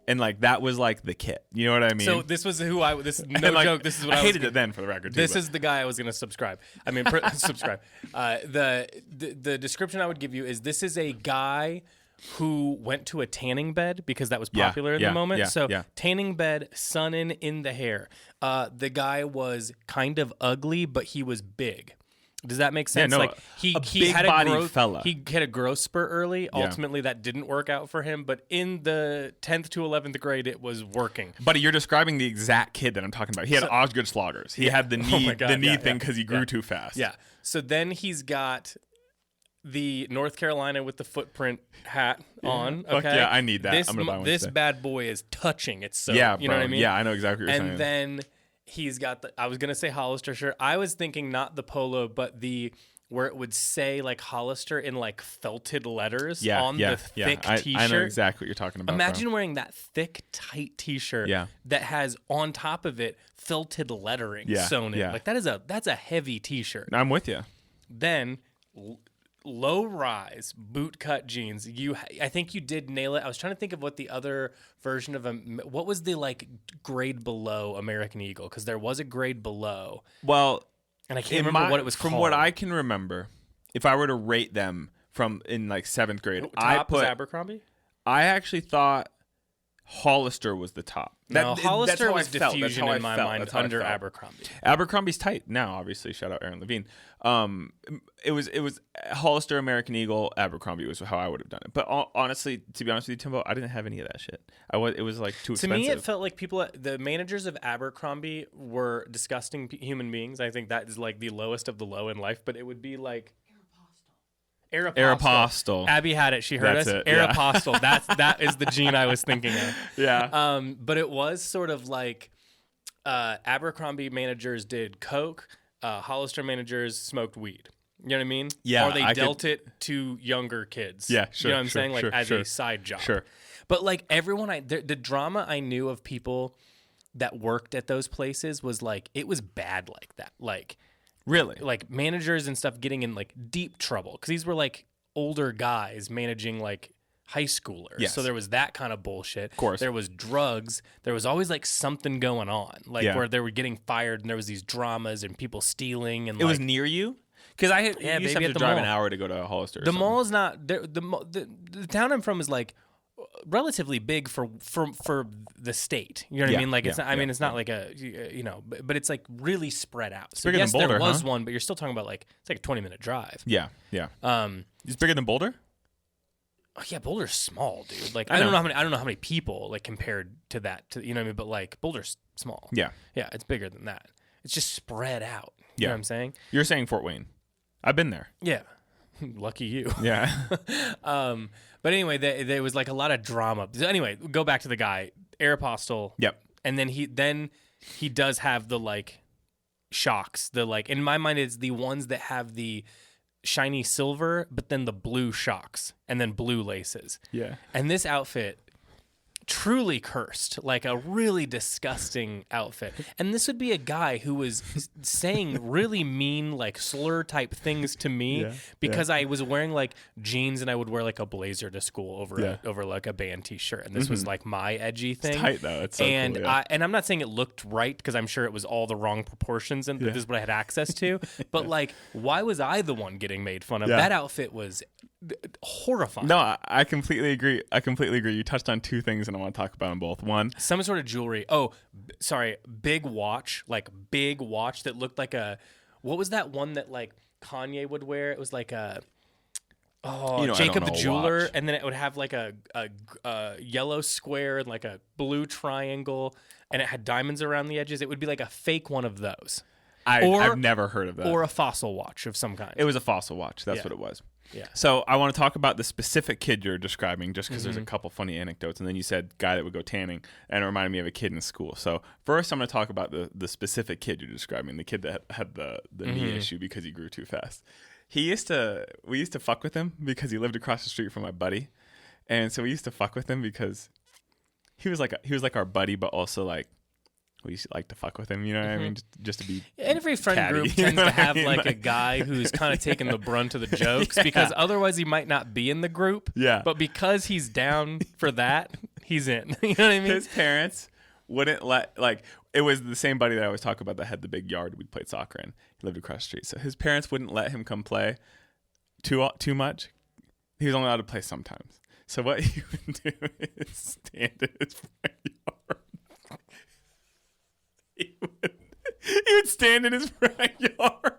and like that was like the kit. You know what I mean? So this was who I this no like, joke. This is what I hated it then, for the record. This is the guy I was going to subscribe. I mean, subscribe. The description I would give you is this is a guy who went to a tanning bed because that was popular in the moment. Tanning bed, sun in the hair. The guy was kind of ugly, but he was big. Does that make sense? Yeah, no, like he had a growth fella. He had a growth spurt early. Ultimately, that didn't work out for him. But in the 10th to 11th grade, it was working. Buddy, you're describing the exact kid that I'm talking about. He had Osgood Sloggers. He had the knee thing because he grew too fast. Yeah. So then he's got the North Carolina with the footprint hat on. Okay. Fuck yeah, I need that. I'm gonna buy one this today. bad boy is touching. It's so yeah, you know what I mean? Yeah, I know exactly what you're saying. And then he's got I was gonna say Hollister shirt. I was thinking not the polo, but where it would say like Hollister in like felted letters the thick t-shirt. I know exactly what you're talking about. Imagine wearing that thick, tight t-shirt that has on top of it felted lettering sewn in. Like that's a heavy t-shirt. I'm with you. Then low rise boot cut jeans. I think you did nail it. I was trying to think of what the other version of what was the like grade below American Eagle, because there was a grade below. Well, and I can't remember what it was from called. what I can remember, if I were to rate them from in like 7th grade, was Abercrombie. I actually thought Hollister was the top. Hollister was diffusion in my mind under Abercrombie. Abercrombie's tight now, obviously. Shout out Aaron Levine. It was Hollister, American Eagle, Abercrombie was how I would have done it. But honestly, to be honest with you, Timbo, I didn't have any of that shit. It was like too expensive. To me, it felt like the managers of Abercrombie were disgusting human beings. I think that is like the lowest of the low in life. But it would be like Aeropostale. Abby had it. She heard us. Aeropostale. That is the gene I was thinking of. Yeah. But it was sort of like Abercrombie managers did coke. Hollister managers smoked weed. You know what I mean? Yeah. Or they dealt it to younger kids. Yeah, sure. You know what I'm saying? Like as a side job. Sure. But like everyone, the drama I knew of people that worked at those places was like, it was bad like that. Like, really? Like managers and stuff getting in like deep trouble because these were like older guys managing like high schoolers. Yes. So there was that kind of bullshit. Of course. There was drugs. There was always like something going on, like where they were getting fired and there was these dramas and people stealing. And it was near you? Because you used to have to drive an hour to go to Hollister. The mall is not the town I'm from is like relatively big for the state. You know what I mean? Like it's not, I mean it's not like a but it's like really spread out. So bigger yes, than Boulder, there was one, but you're still talking about like it's like a 20-minute drive. Yeah. It's bigger than Boulder? Oh, yeah, Boulder's small, dude. Like I don't know how many people like compared to that. You know what I mean? But like Boulder's small. Yeah, it's bigger than that. It's just spread out. You know what I'm saying? You're saying Fort Wayne. I've been there. Yeah. Lucky you. Yeah. But anyway, there was like a lot of drama. So anyway, go back to the guy, Aeropostale. Yep. And then he does have the like Shox. The like in my mind, it's the ones that have the shiny silver, but then the blue Shox and then blue laces. Yeah. And this outfit, truly cursed, like a really disgusting outfit. And this would be a guy who was saying really mean, like slur type things to me because I was wearing like jeans and I would wear like a blazer to school over like a band t-shirt. And this was like my edgy thing. It's tight though. It's so and cool, yeah. I'm not saying it looked right because I'm sure it was all the wrong proportions and this is what I had access to. But like, why was I the one getting made fun of? Yeah. That outfit was horrifying. No, I completely agree. You touched on two things, and I want to talk about them both. One, some sort of jewelry. Oh, sorry, big watch that looked like a. What was that one that like Kanye would wear? It was like a. Oh, Jacob the Jeweler, and then it would have like a yellow square and like a blue triangle, and it had diamonds around the edges. It would be like a fake one of those. I've never heard of that. Or a fossil watch of some kind. It was a fossil watch. That's what it was. Yeah. So I want to talk about the specific kid you're describing just because there's a couple funny anecdotes. And then you said guy that would go tanning, and it reminded me of a kid in school. So first I'm going to talk about the specific kid you're describing, the kid that had the knee issue because he grew too fast. We used to fuck with him because he lived across the street from my buddy. And so we used to fuck with him because he was like our buddy, but also like we used to like to fuck with him, you know what I mean? Just to be every friend catty, group tends to have like a guy who's kind of taking the brunt of the jokes because otherwise he might not be in the group. Yeah. But because he's down for that, he's in. You know what I mean? His parents wouldn't let, like, it was the same buddy that I always talk about that had the big yard we played soccer in. He lived across the street. So his parents wouldn't let him come play too much. He was only allowed to play sometimes. So what he would do is stand in his front yard. He would stand in his front yard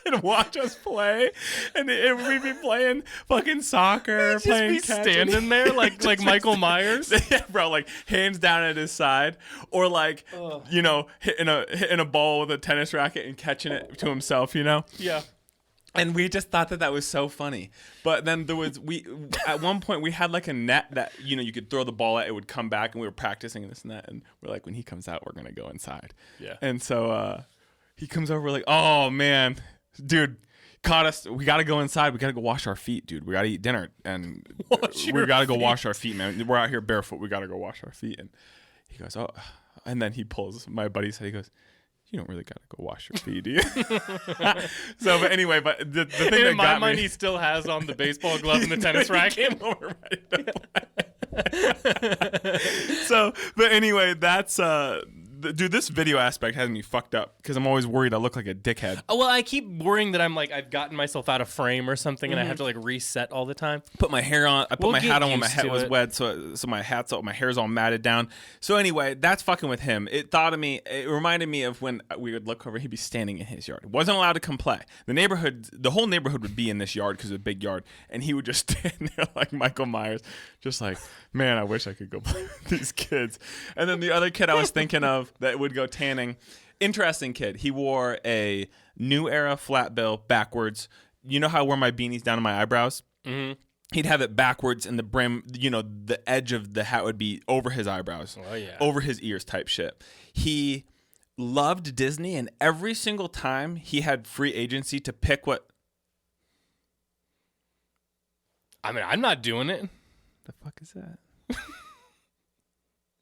and watch us play, and we'd be playing fucking soccer, playing just be standing there like Michael Myers. Yeah, bro, like hands down at his side, or like hitting a ball with a tennis racket and catching it to himself, you know? Yeah. And we just thought that was so funny. But then at one point we had like a net that, you could throw the ball at, it would come back, and we were practicing this and that. And we're like, when he comes out, we're going to go inside. Yeah. And so he comes over, we're like, oh man, dude, caught us. We got to go inside. We got to go wash our feet, dude. We got to eat dinner. And we got to go wash our feet, man. We're out here barefoot. We got to go wash our feet. And he goes, oh. And then he pulls my buddy's head. He goes, you don't really gotta go wash your feet, do you? So, but anyway, but the thing that in my got mind, me, he still has on the baseball glove and the tennis racket. So, but anyway, that's dude. This video aspect has me fucked up because I'm always worried I look like a dickhead. Oh, well, I keep worrying that I've gotten myself out of frame or something, and I have to like reset all the time. Put my hair on. I put my hat on when my head was it. wet, so my hat's all, my hair's all matted down. So anyway, that's fucking with him. It reminded me of when we would look over. He'd be standing in his yard. Wasn't allowed to come play. The whole neighborhood would be in this yard because it's a big yard, and he would just stand there like Michael Myers, just like, man, I wish I could go play with these kids. And then the other kid I was thinking of that would go tanning. Interesting kid. He wore a New Era flat bill backwards. You know how I wear my beanies down to my eyebrows? Mm-hmm. He'd have it backwards, and the brim, the edge of the hat would be over his eyebrows, over his ears type shit. He loved Disney, and every single time he had free agency to pick what... I mean, I'm not doing it. The fuck is that?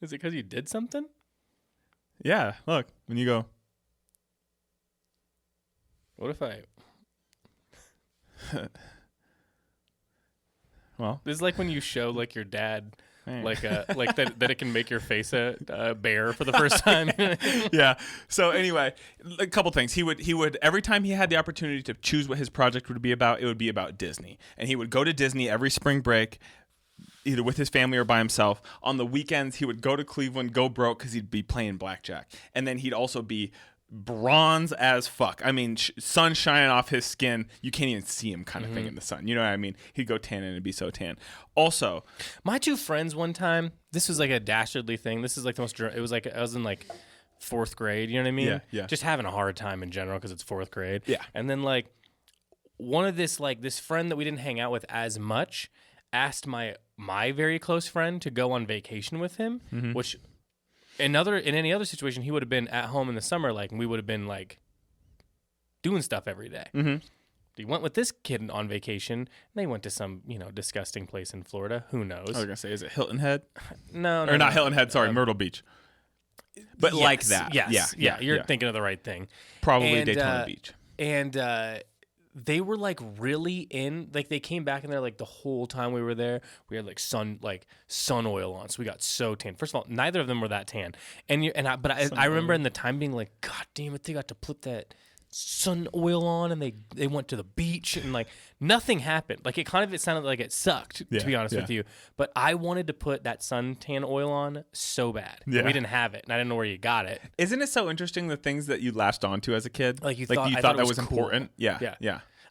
Is it because you did something? Yeah, look, when you go... What if I... Well, this is like when you show like your dad, like that it can make your face a bear for the first time. Yeah. So anyway, a couple things. He would every time he had the opportunity to choose what his project would be about, it would be about Disney, and he would go to Disney every spring break, either with his family or by himself. On the weekends, he would go to Cleveland, go broke because he'd be playing blackjack, and then he'd also be bronze as fuck. I mean, sun shining off his skin. You can't even see him kind of thing in the sun. You know what I mean? He'd go tan and be so tan. Also, my two friends one time, this was like a dastardly thing. This is like the most, it was like, I was in like fourth grade. You know what I mean? Yeah, yeah. Just having a hard time in general because it's fourth grade. Yeah. And then like one of this friend that we didn't hang out with as much asked my very close friend to go on vacation with him, which in any other situation he would have been at home in the summer, like, and we would have been like doing stuff every day. He went with this kid on vacation, and they went to some, disgusting place in Florida. Who knows? I was gonna say, is it Hilton Head? No, or not Hilton Head. Sorry, Myrtle Beach. But yes, like that. Yes. Yeah. You're thinking of the right thing. Probably Daytona Beach. And they were like really in, like they came back in there like the whole time we were there. We had like sun oil on, so we got so tan. First of all, neither of them were that tan. But I remember in the time being like, God damn it, they got to put that sun oil on, and they went to the beach, and like nothing happened. Like it sounded like it sucked, to be honest with you. But I wanted to put that suntan oil on so bad. Yeah. We didn't have it, and I didn't know where you got it. Isn't it so interesting, the things that you latched onto as a kid? Like you thought that was cool. important? Yeah.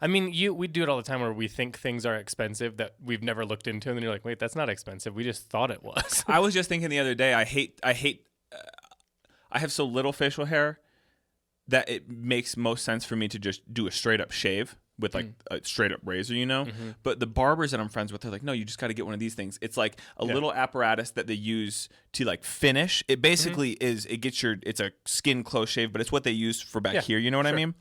I mean, we do it all the time where we think things are expensive that we've never looked into, and then you're like, wait, that's not expensive. We just thought it was. I was just thinking the other day, I have so little facial hair that it makes most sense for me to just do a straight up shave with like a straight up razor, But the barbers that I'm friends with, they're like, no, you just got to get one of these things. It's like a little apparatus that they use to like finish. It basically it's a skin close shave, but it's what they use for back here. You know what I mean?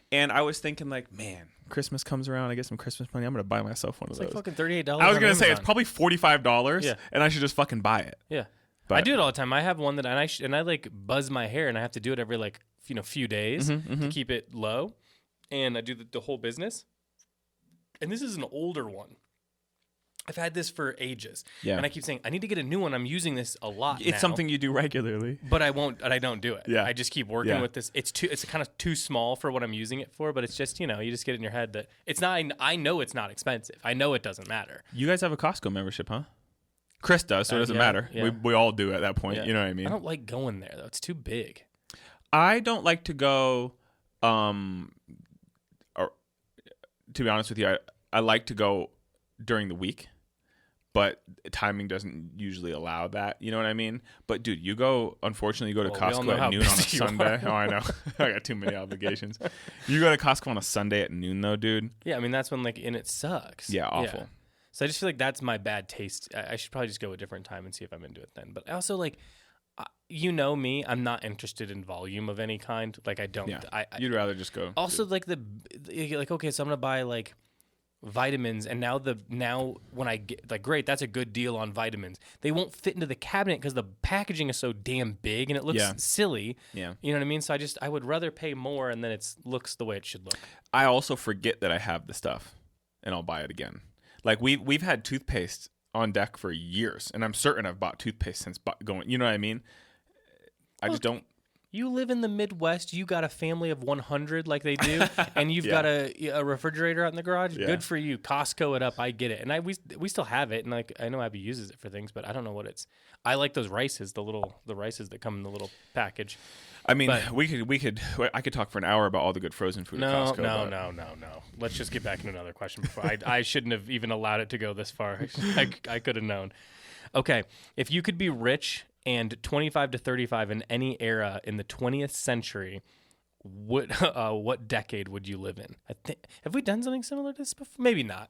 And I was thinking like, man, Christmas comes around, I get some Christmas money, I'm going to buy myself one of those. It's like fucking $38 I was going to say, it's probably $45 and I should just fucking buy it. Yeah. But I do it all the time. I have one that, and I like buzz my hair, and I have to do it every like, few days to keep it low. And I do the whole business. And this is an older one. I've had this for ages. Yeah. And I keep saying, I need to get a new one. I'm using this a lot It's something you do regularly. But I don't do it. Yeah. I just keep working with this. It's kind of too small for what I'm using it for, but it's just, you just get it in your head that it's not, I know it's not expensive. I know it doesn't matter. You guys have a Costco membership, huh? Chris does, so it doesn't matter. Yeah. We all do at that point. You know what I mean? I don't like going there, though. It's too big. I don't like to go, or to be honest with you, I like to go during the week, but timing doesn't usually allow that. You know what I mean? But dude, unfortunately, you go to Costco at noon on a Sunday. Oh, I know. I got too many obligations. You go to Costco on a Sunday at noon, though, dude. Yeah, I mean, that's when and it sucks. Yeah, awful. Yeah. So I just feel like that's my bad taste. I should probably just go a different time and see if I'm into it then. But also, like, me, I'm not interested in volume of any kind. Like, I don't. Yeah. You'd rather just go. Also, okay, so I'm gonna buy like vitamins, and now when I get like, great, that's a good deal on vitamins. They won't fit into the cabinet because the packaging is so damn big and it looks silly. Yeah, you know what I mean. So I would rather pay more, and then it looks the way it should look. I also forget that I have the stuff, and I'll buy it again. Like we've had toothpaste on deck for years, and I'm certain I've bought toothpaste since going. You know what I mean? I just don't. You live in the Midwest. You got a family of 100 like they do, and you've got a refrigerator out in the garage. Yeah. Good for you. Costco it up. I get it, and we still have it, and like I know Abby uses it for things, but I don't know what it's. I like those rices, the rices that come in the little package. I mean, I could talk for an hour about all the good frozen food at Costco. No. Let's just get back into another question before I shouldn't have even allowed it to go this far. I could have known. Okay, if you could be rich and 25 to 35 in any era in the 20th century, what decade would you live in? Have we done something similar to this before? Maybe not.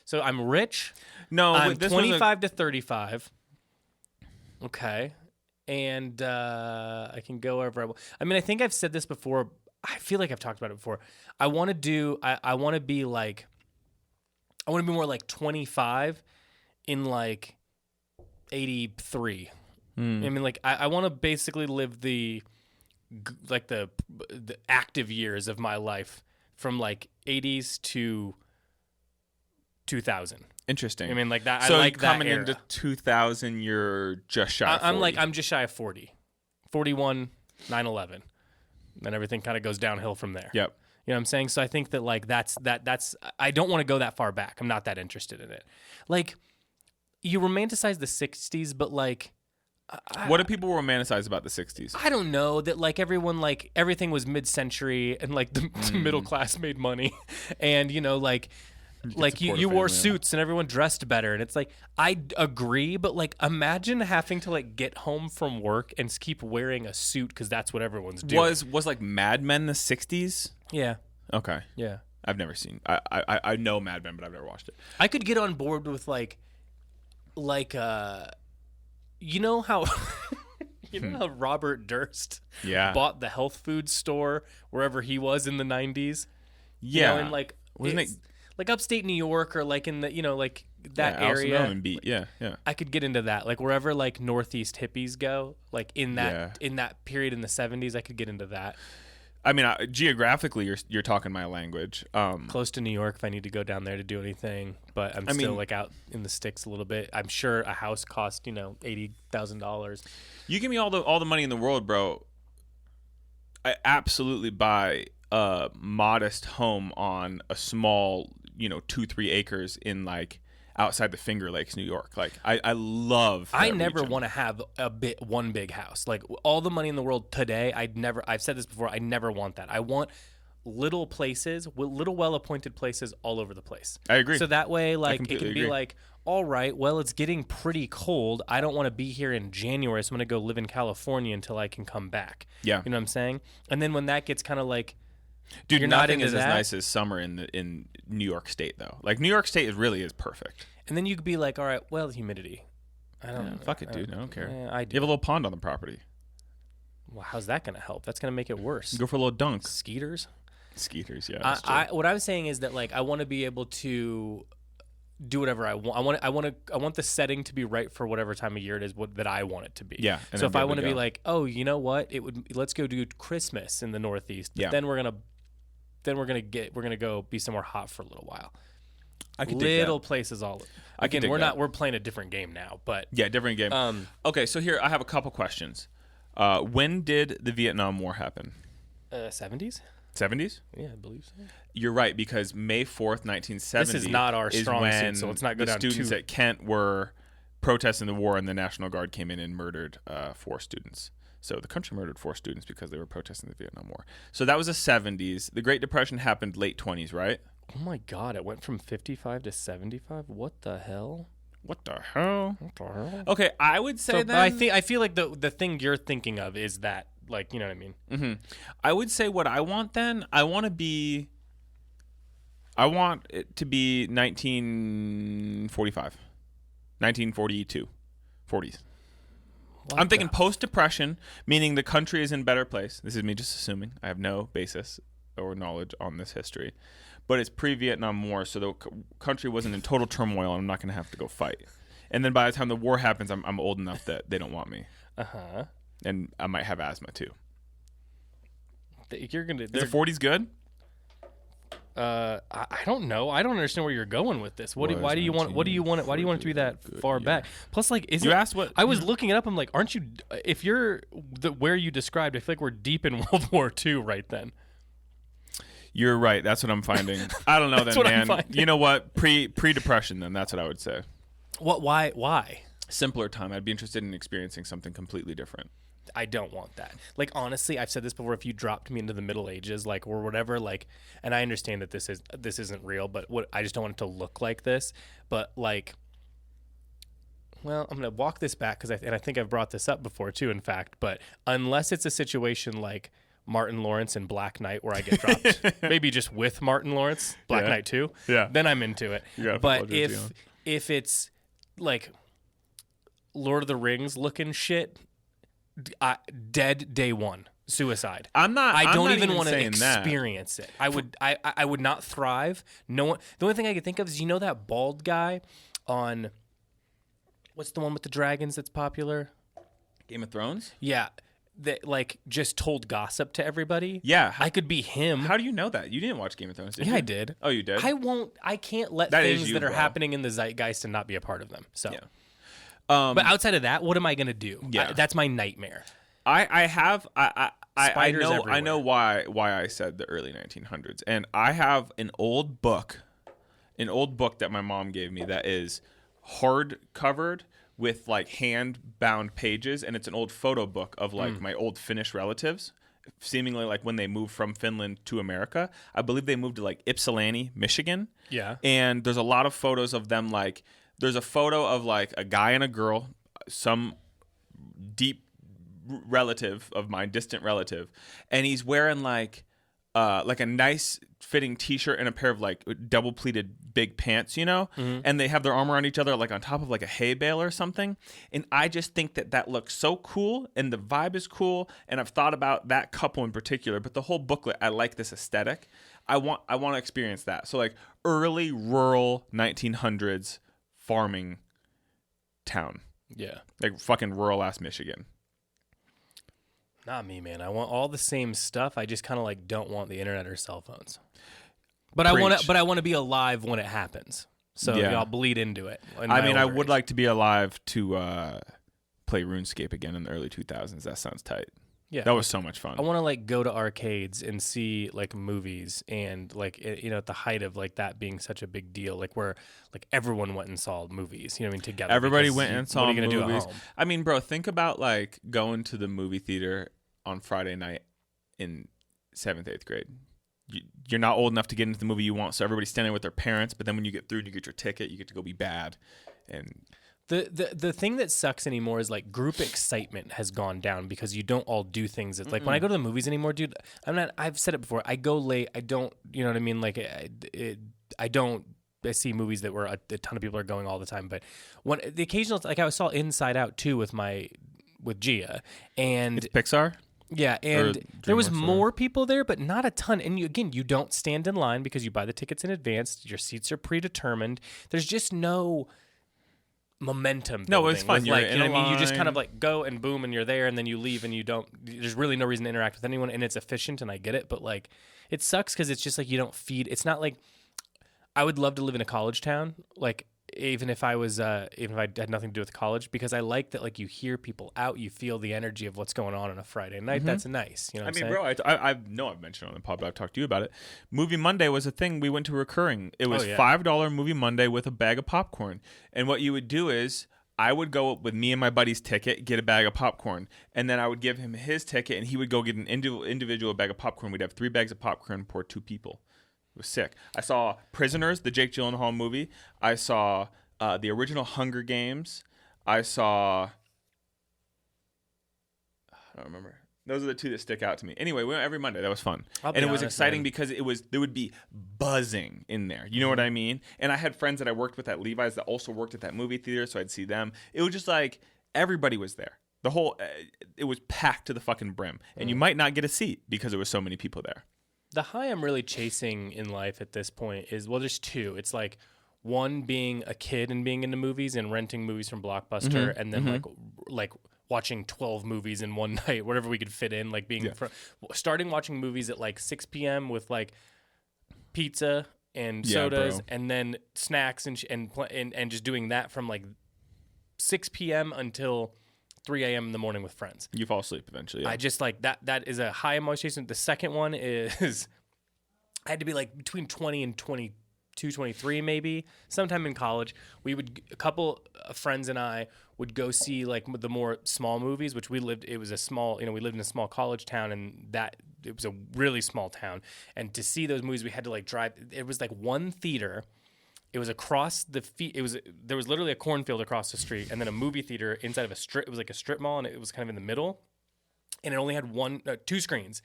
So I'm rich. No, I'm 25 to 35. Okay. And I can go wherever I want. I mean, I think I've said this before. I feel like I've talked about it before. I want to be more like 25 in like 83. I mean, like I want to basically live the active years of my life from like 80s to 2000. Interesting. I mean, like that. So I like coming that era. into 2000, you're just shy of 40. I'm just shy of 40. 41, 9/11. Then everything kind of goes downhill from there. Yep. You know what I'm saying? So I think that like that's I don't want to go that far back. I'm not that interested in it. Like you romanticize the 60s, but like what do people romanticize about the 60s? I don't know, that like everyone, like everything was mid-century and like the middle class made money and like like support a you wore family. suits and everyone dressed better, and it's like I agree, but like imagine having to like get home from work and keep wearing a suit because that's what everyone's doing. Was like Mad Men the 60s? Yeah, Okay. yeah. I've never seen. I know Mad Men, but I've never watched it. I could get on board with you know how you know how Robert Durst Yeah. bought the health food store wherever he was in the 90s. Yeah. You know, in like Wasn't it? like upstate New York or like in the like that Yeah, Alison area. Owen beat. Yeah. I could get into that. Like wherever like Northeast hippies go, like in that period in the 70s, I could get into that. I mean, geographically, you're talking my language. Close to New York if I need to go down there to do anything, but I'm still like out in the sticks a little bit. I'm sure a house cost $80,000. You give me all the money in the world, bro. I absolutely buy a modest home on a small, 2-3 acres in like outside the Finger Lakes, New York. Like I love. I never want to have one big house. Like all the money in the world today, I've said this before. I never want that. I want little places, little well-appointed places all over the place. I agree. So that way, like it can be agree. like, all right, well, it's getting pretty cold. I don't want to be here in January, so I'm going to go live in California until I can come back. Yeah. You know what I'm saying? And then when that gets kind of like, dude, you're not nothing into is as that, nice as summer in New York State though. Like New York State really is perfect. and then you could be like, all right, well, humidity. I don't know. Fuck it, dude. I don't care. Yeah, I do. You have a little pond on the property. Well, how's that going to help? That's going to make it worse. Go for a little dunk. Skeeters? Skeeters, yeah. That's true. What I'm saying is that like I want to be able to do whatever I want. I want the setting to be right for whatever time of year it is that I want it to be. Yeah. So if I want to be like, oh, you know what? Let's go do Christmas in the Northeast. But Yeah. then we're gonna go be somewhere hot for a little while. I could dig Little that. places all. I could Again, dig we're that. we're playing a different game now, but Yeah, different game. Okay, so here I have a couple questions. When did the Vietnam War happen? 70s. 70s? Yeah, I believe so. You're right, because May 4th, 1970 This is not our is strong when suit, so let's not go the down students too- at Kent were protesting the war, and the National Guard came in and murdered 4 students. So the country murdered 4 students because they were protesting the Vietnam War. So that was the 70s. The Great Depression happened late 20s, right? Oh my God! It went from 55 to 75. What the hell? What the hell? What the hell? Okay, I would say So, then... but I feel like the thing you're thinking of is that, like, you know what I mean? Mm-hmm. I would say what I want then, I want it to be 1945. 1942. 40s. I'm thinking post-depression, meaning the country is in a better place. This is me just assuming. I have no basis or knowledge on this history. But it's pre-Vietnam War, so the country wasn't in total turmoil, and I'm not going to have to go fight. And then by the time the war happens, I'm old enough that they don't want me. Uh-huh. And I might have asthma, too. You're gonna. Is the 40s good? I don't know. I don't understand where you're going with this. Why do you want it to be that far back? Plus, like, You asked what I was looking it up. I'm like, aren't you? If you're where you described, I feel like we're deep in World War II right then. You're right. That's what I'm finding. I don't know That's then, what I'm man. finding. You know what? Pre-depression then. That's what I would say. What? Why? Simpler time. I'd be interested in experiencing something completely different. I don't want that. Like, honestly, I've said this before. If you dropped me into the Middle Ages, like, or whatever, like, and I understand that this isn't real, but I just don't want it to look like this. But like, well, I'm gonna walk this back because I think I've brought this up before too. In fact, but unless it's a situation like Martin Lawrence in Black Knight where I get dropped, maybe just with Martin Lawrence, Black Knight 2, then I'm into it. But if it's like Lord of the Rings looking shit. Dead day one, suicide. I don't even want to experience it. I would not thrive. No one. The only thing I could think of is that bald guy on what's the one with the dragons that's popular? Game of Thrones? Yeah. That like just told gossip to everybody. Yeah. I could be him. How do you know that? You didn't watch Game of Thrones, did you? Yeah, I did. Oh, you did? I can't let That things is you, that are bro. happening in the zeitgeist and not be a part of them. So Yeah. but outside of that, what am I going to do? Yeah. That's my nightmare. I Spiders know everywhere. I know why I said the early 1900s, and I have an old book that my mom gave me that is hard covered with like hand bound pages, and it's an old photo book of like my old Finnish relatives, seemingly like when they moved from Finland to America. I believe they moved to like Ypsilanti, Michigan. Yeah. And there's a lot of photos of them. Like there's a photo of like a guy and a girl, some deep relative of mine, distant relative, and he's wearing like a nice fitting t-shirt and a pair of like double pleated big pants, you know, and they have their arm around each other like on top of like a hay bale or something. And I just think that looks so cool and the vibe is cool. And I've thought about that couple in particular, but the whole booklet, I like this aesthetic. I want to experience that. So like early rural 1900s farming town. Yeah. Like fucking rural ass Michigan. Not me, man. I want all the same stuff. I just kind of like don't want the internet or cell phones. But I want to be alive when it happens. So y'all bleed into it. I mean, I would like to be alive to play RuneScape again in the early 2000s. That sounds tight. Yeah, that was so much fun. I want to like go to arcades and see like movies and like at the height of like that being such a big deal, like where like everyone went and saw movies. You know what I mean? Together. Everybody went and saw movies. What are you gonna do at home? I mean, bro, think about like going to the movie theater on Friday night in 7th, 8th grade. You're not old enough to get into the movie you want, so everybody's standing with their parents. But then when you get through and you get your ticket, you get to go be bad. And the thing that sucks anymore is like group excitement has gone down because you don't all do things. It's like when I go to the movies anymore, dude. I've said it before. I go late. I don't. You know what I mean? Like I don't. I see movies that where a ton of people are going all the time. But when the occasional, like I saw Inside Out 2 with Gia, and it's Pixar. Yeah, and there was more people there, but not a ton. And you don't stand in line because you buy the tickets in advance. Your seats are predetermined. There's just no momentum. No, it's fun. You know what I mean? You just kind of like go and boom, and you're there, and then you leave, and you don't. There's really no reason to interact with anyone, and it's efficient, and I get it, but like, it sucks because it's just like you don't feed. It's not like I would love to live in a college town, like. Even if I had nothing to do with college, because I like that, like you hear people out, you feel the energy of what's going on a Friday night. That's nice. You know what I'm saying? Bro, I know I've mentioned it on the pod, but I've talked to you about it. Movie Monday was a thing we went to recurring. It was $5 Movie Monday with a bag of popcorn. And what you would do is I would go with me and my buddy's ticket, get a bag of popcorn, and then I would give him his ticket, and he would go get an individual bag of popcorn. We'd have 3 bags of popcorn for 2 people. It was sick. I saw Prisoners, the Jake Gyllenhaal movie. I saw the original Hunger Games. I saw... I don't remember. Those are the 2 that stick out to me. Anyway, we went every Monday. That was fun. And it was exciting because there would be buzzing in there. You know what I mean? And I had friends that I worked with at Levi's that also worked at that movie theater, so I'd see them. It was just like everybody was there. The whole... it was packed to the fucking brim. And you might not get a seat because there was so many people there. The high I'm really chasing in life at this point is, well, there's 2. It's like one being a kid and being into movies and renting movies from Blockbuster, and then like watching 12 movies in one night, whatever we could fit in, like starting watching movies at like 6 p.m. with like pizza and sodas and then snacks and just doing that from like 6 p.m. until 3 a.m. in the morning with friends. You fall asleep eventually. Yeah. I just like that is a high I'm always chasing. The second one is I had to be like between 20 and 22, 23 maybe. Sometime in college, a couple of friends and I would go see like the more small movies, which we lived in a small college town, and it was a really small town. And to see those movies, we had to like drive. It was like one theater. It was across there was literally a cornfield across the street, and then a movie theater inside of a strip. It was like a strip mall, and it was kind of in the middle, and it only had 2 screens.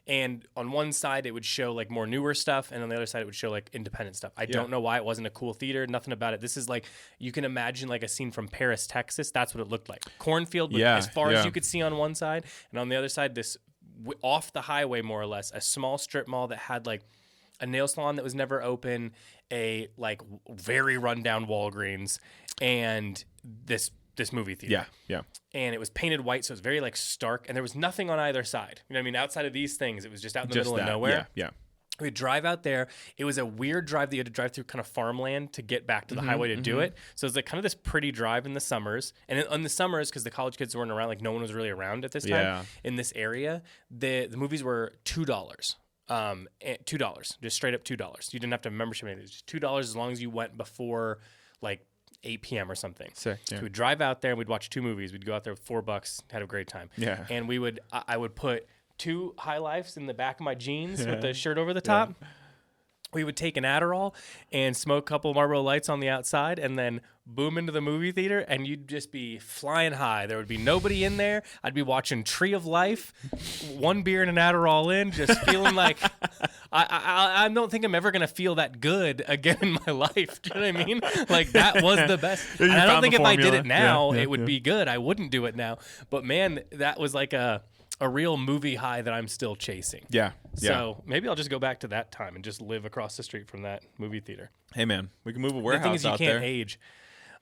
And on one side it would show like more newer stuff, and on the other side it would show like independent stuff. I don't know why it wasn't a cool theater. Nothing about it. This is like, you can imagine like a scene from Paris, Texas. That's what it looked like. Cornfield, as far as you could see on one side, and on the other side, this off the highway more or less, a small strip mall that had like a nail salon that was never open, a like very rundown Walgreens, and this movie theater. Yeah. And it was painted white, so it was very like stark, and there was nothing on either side. You know what I mean? Outside of these things, it was just out in the middle of nowhere. Yeah. We'd drive out there. It was a weird drive that you had to drive through kind of farmland to get back to the highway to do it. So it was like kind of this pretty drive in the summers. And in the summers, because the college kids weren't around, like no one was really around at this time in this area, the movies were $2. $2, just straight up $2. You didn't have to have membership. It was just $2 as long as you went before like 8 p.m. or something. Sick, yeah. So we'd drive out there and we'd watch 2 movies. We'd go out there with $4, had a great time. Yeah. And I would put 2 High Lifes in the back of my jeans with the shirt over the top. We would take an Adderall and smoke a couple Marlboro Lights on the outside and then boom into the movie theater, and you'd just be flying high. There would be nobody in there. I'd be watching Tree of Life, 1 beer and an Adderall in, just feeling like I don't think I'm ever going to feel that good again in my life. Do you know what I mean? Like, that was the best. And I don't think if I did it now, it would be good. I wouldn't do it now. But, man, that was like a real movie high that I'm still chasing. Yeah. So maybe I'll just go back to that time and just live across the street from that movie theater. Hey, man, we can move a The warehouse thing is, you out can't there. age.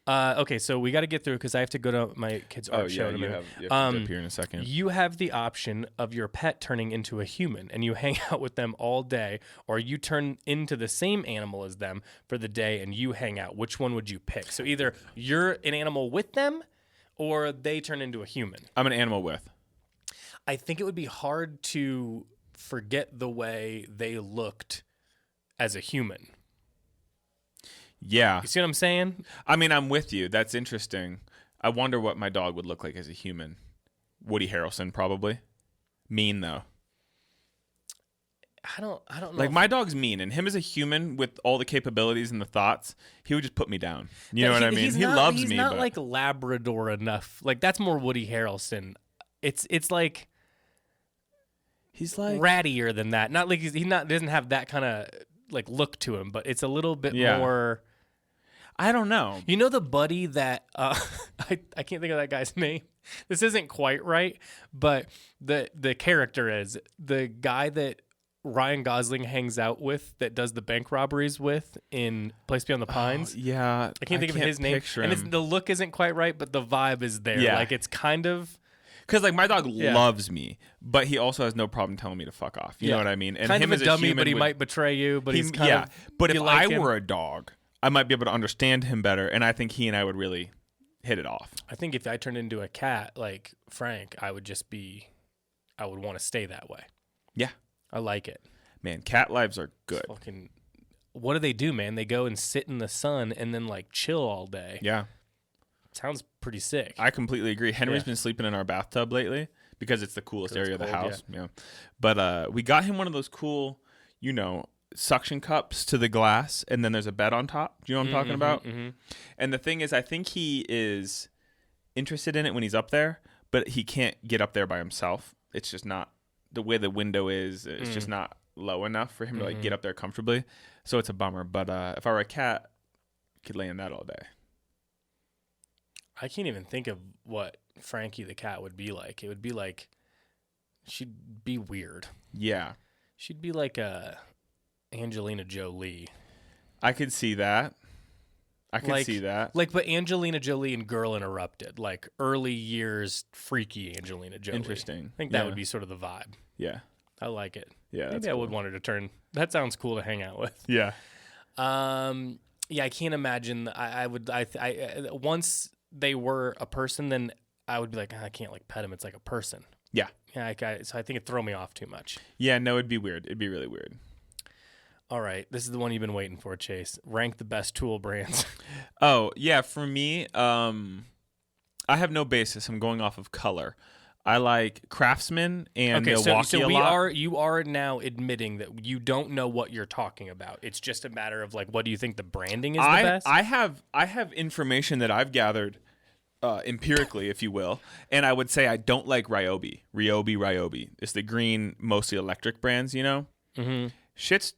Okay, so we got to get through because I have to go to my kid's art show in a minute. You have to dip here in a second. You have the option of your pet turning into a human and you hang out with them all day, or you turn into the same animal as them for the day and you hang out. Which one would you pick? So either you're an animal with them or they turn into a human. I'm an animal with. I think it would be hard to forget the way they looked as a human. Yeah. You see what I'm saying? I mean, I'm with you. That's interesting. I wonder what my dog would look like as a human. Woody Harrelson, probably. Mean, though. I don't know. Like, my dog's mean, and him as a human with all the capabilities and the thoughts, he would just put me down. You know what I mean? He loves me. He's not but like Labrador enough. Like, that's more Woody Harrelson. It's like he's like rattier than that. Not like doesn't have that kind of like look to him, but it's a little bit more. I don't know. You know the buddy that I can't think of that guy's name. This isn't quite right, but the character is the guy that Ryan Gosling hangs out with that does the bank robberies with in Place Beyond the Pines. Yeah. I can't think of his name. And the look isn't quite right, but the vibe is there. Yeah. Like, it's kind of... Because, like, my dog loves me, but he also has no problem telling me to fuck off. You know what I mean? And kind him of a as dummy, human but he might betray you, but he's kind of... But if like I him. were a dog, I might be able to understand him better, and I think he and I would really hit it off. I think if I turned into a cat, like Frank, I would want to stay that way. Yeah. I like it. Man, cat lives are good. Fucking, what do they do, man? They go and sit in the sun and then like chill all day. Yeah. Sounds pretty sick. I completely agree. Henry's been sleeping in our bathtub lately because it's the coolest area of the house. Yeah. But we got him one of those cool, suction cups to the glass, and then there's a bed on top. Do you know what I'm talking about? Mm-hmm. And the thing is, I think he is interested in it when he's up there, but he can't get up there by himself. It's just not the way the window is. It's just not low enough for him to like get up there comfortably. So it's a bummer. But if I were a cat, I could lay in that all day. I can't even think of what Frankie the cat would be like. It would be like, she'd be weird. Yeah. She'd be like a Angelina Jolie. I could see that. But Angelina Jolie and Girl Interrupted, like early years freaky Angelina Jolie. Interesting. I think that would be sort of the vibe. Yeah. I like it. Yeah. Maybe I would want her to turn. That sounds cool to hang out with. Yeah. Yeah, I can't imagine. I would. Once they were a person, then I would be like, I can't like pet him. It's like a person. Yeah. Yeah. So I think it'd throw me off too much. Yeah. No, it'd be weird. It'd be really weird. All right, this is the one you've been waiting for, Chase. Rank the best tool brands. Oh yeah, for me, I have no basis. I'm going off of color. I like Craftsman and Milwaukee so a lot. You are now admitting that you don't know what you're talking about. It's just a matter of like, what do you think the branding is the best? I have information that I've gathered empirically, if you will, and I would say I don't like Ryobi. Ryobi. It's the green, mostly electric brands. Mm-hmm. Shit's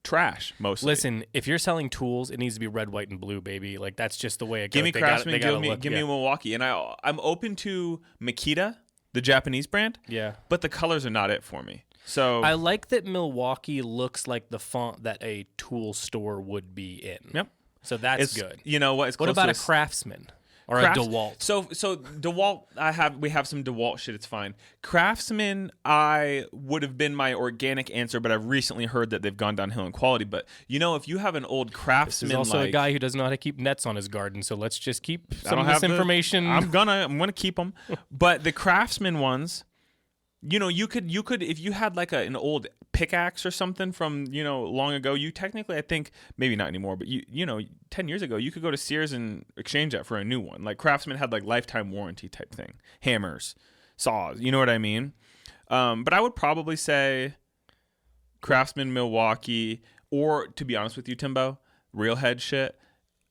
trash mostly. Listen, if you're selling tools, it needs to be red, white, and blue, baby. Like, that's just the way it goes. Give me Craftsman, give me Milwaukee, and I'm open to Makita, the Japanese brand. Yeah, but the colors are not it for me. So I like that Milwaukee looks like the font that a tool store would be in. Yep. So that's good. You know what? What about a Craftsman? Or a DeWalt. So DeWalt, we have some DeWalt shit. It's fine. Craftsman, I would have been my organic answer, but I've recently heard that they've gone downhill in quality. But if you have an old Craftsman, this is also a guy who doesn't know how to keep nets on his garden. So let's just keep some of this information. I'm gonna keep them. But the Craftsman ones, you could if you had like an old pickaxe or something from long ago, you technically, I think maybe not anymore, but 10 years ago you could go to Sears and exchange that for a new one. Like Craftsman had like lifetime warranty type thing, hammers, saws, you know what I mean? But I would probably say Craftsman, Milwaukee, or to be honest with you, Timbo, Real Head shit.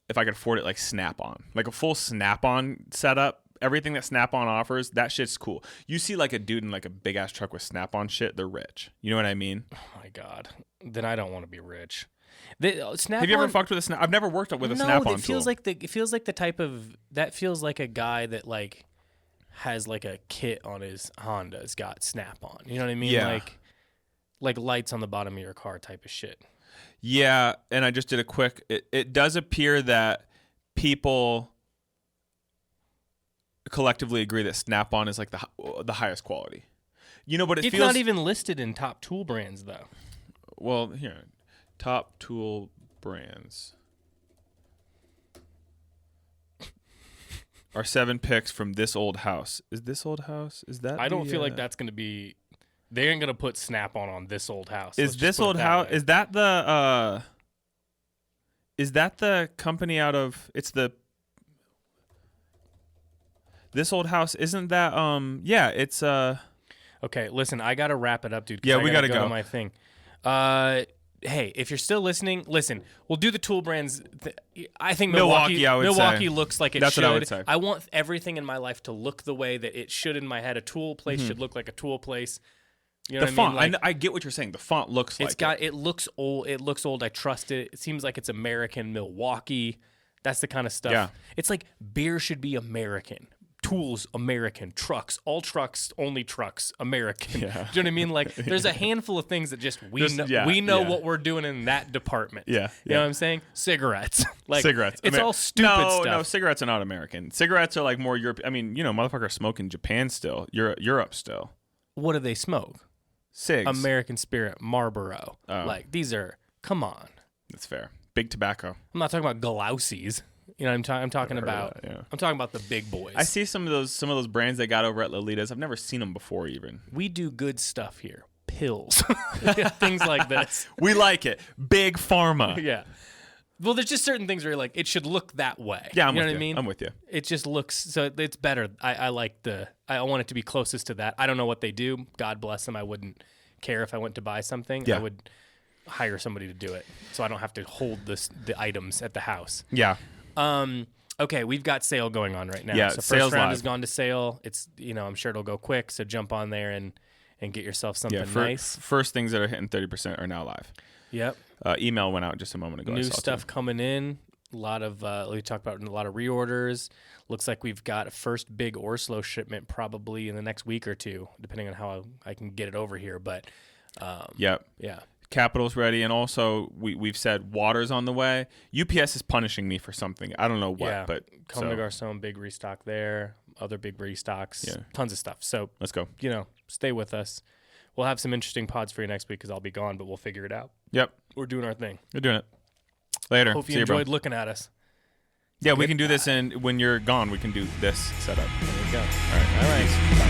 If I could afford it, like Snap-on, like a full Snap-on setup. Everything that Snap-on offers, that shit's cool. You see like a dude in like a big ass truck with Snap-on shit, they're rich. You know what I mean? Oh my God. Then I don't want to be rich. Have you ever fucked with a Snap? I've never worked with a Snap-on it feels like it feels like the type of that feels like a guy that like has like a kit on his Honda's got Snap-on. You know what I mean? Yeah. Like lights on the bottom of your car type of shit. Yeah, and I just did a quick. It does appear that people collectively agree that Snap-on is like the highest quality. You know, but it's not even listed in top tool brands though. Well, here, top tool brands are 7 picks from This Old House. Is This Old House? Is that? I don't feel like that's going to be. They ain't going to put Snap-on This Old House. Is This Old House? Is that the? Is that the company out of? It's the. This Old House, isn't that yeah, it's Okay, listen, I got to wrap it up, dude. Yeah, we got to go to my thing. Hey, if you're still listening, listen. We'll do the tool brands. I think Milwaukee looks like it That's should. what I would say. I want everything in my life to look the way that it should in my head. A tool place should look like a tool place. You know the what font. I mean? Like, I get what you're saying. The font looks like it looks old. It looks old. I trust it. It seems like it's American Milwaukee. That's the kind of stuff. Yeah. It's like beer should be American. Tools, American. Trucks, all trucks, only trucks, American. Yeah. Do you know what I mean? Like, there's a handful of things that we know what we're doing in that department. Yeah. You know what I'm saying? Cigarettes. Like, cigarettes. It's all stupid stuff. No, cigarettes are not American. Cigarettes are like more Europe. I mean, motherfuckers smoke in Japan still. Europe still. What do they smoke? Cigs. American Spirit, Marlboro. Oh. Like, these are, come on. That's fair. Big tobacco. I'm not talking about Glousies. You know, I'm talking about. That, yeah. I'm talking about the big boys. I see some of those brands they got over at Lolita's. I've never seen them before, even. We do good stuff here. Pills, things like this. We like it. Big pharma. Yeah. Well, there's just certain things where you're like, it should look that way. Yeah, I'm you know with what I mean? I'm with you. It just looks so it's better. I like I want it to be closest to that. I don't know what they do. God bless them. I wouldn't care if I went to buy something. Yeah. I would hire somebody to do it, so I don't have to hold the items at the house. Yeah. Okay, we've got sale going on right now. Yeah, so sales first round live. has gone to sale. It's I'm sure it'll go quick. So jump on there and get yourself something nice. First things that are hitting 30% are now live. Yep. Email went out just a moment ago. New stuff coming in. A lot of we talked about a lot of reorders. Looks like we've got a first big Orslo shipment probably in the next week or two, depending on how I can get it over here. But yep. Yeah. Capital's ready, and also we've said water's on the way. UPS is punishing me for something. I don't know what, but Comme des Garçons, big restock there. Other big restocks. Yeah. Tons of stuff. So let's go. Stay with us. We'll have some interesting pods for you next week because I'll be gone, but we'll figure it out. Yep. We're doing our thing. We're doing it. Later. Hope you See enjoyed bro. looking at us. Yeah, we can do this, and when you're gone, we can do this setup. There we go. All right. Bye.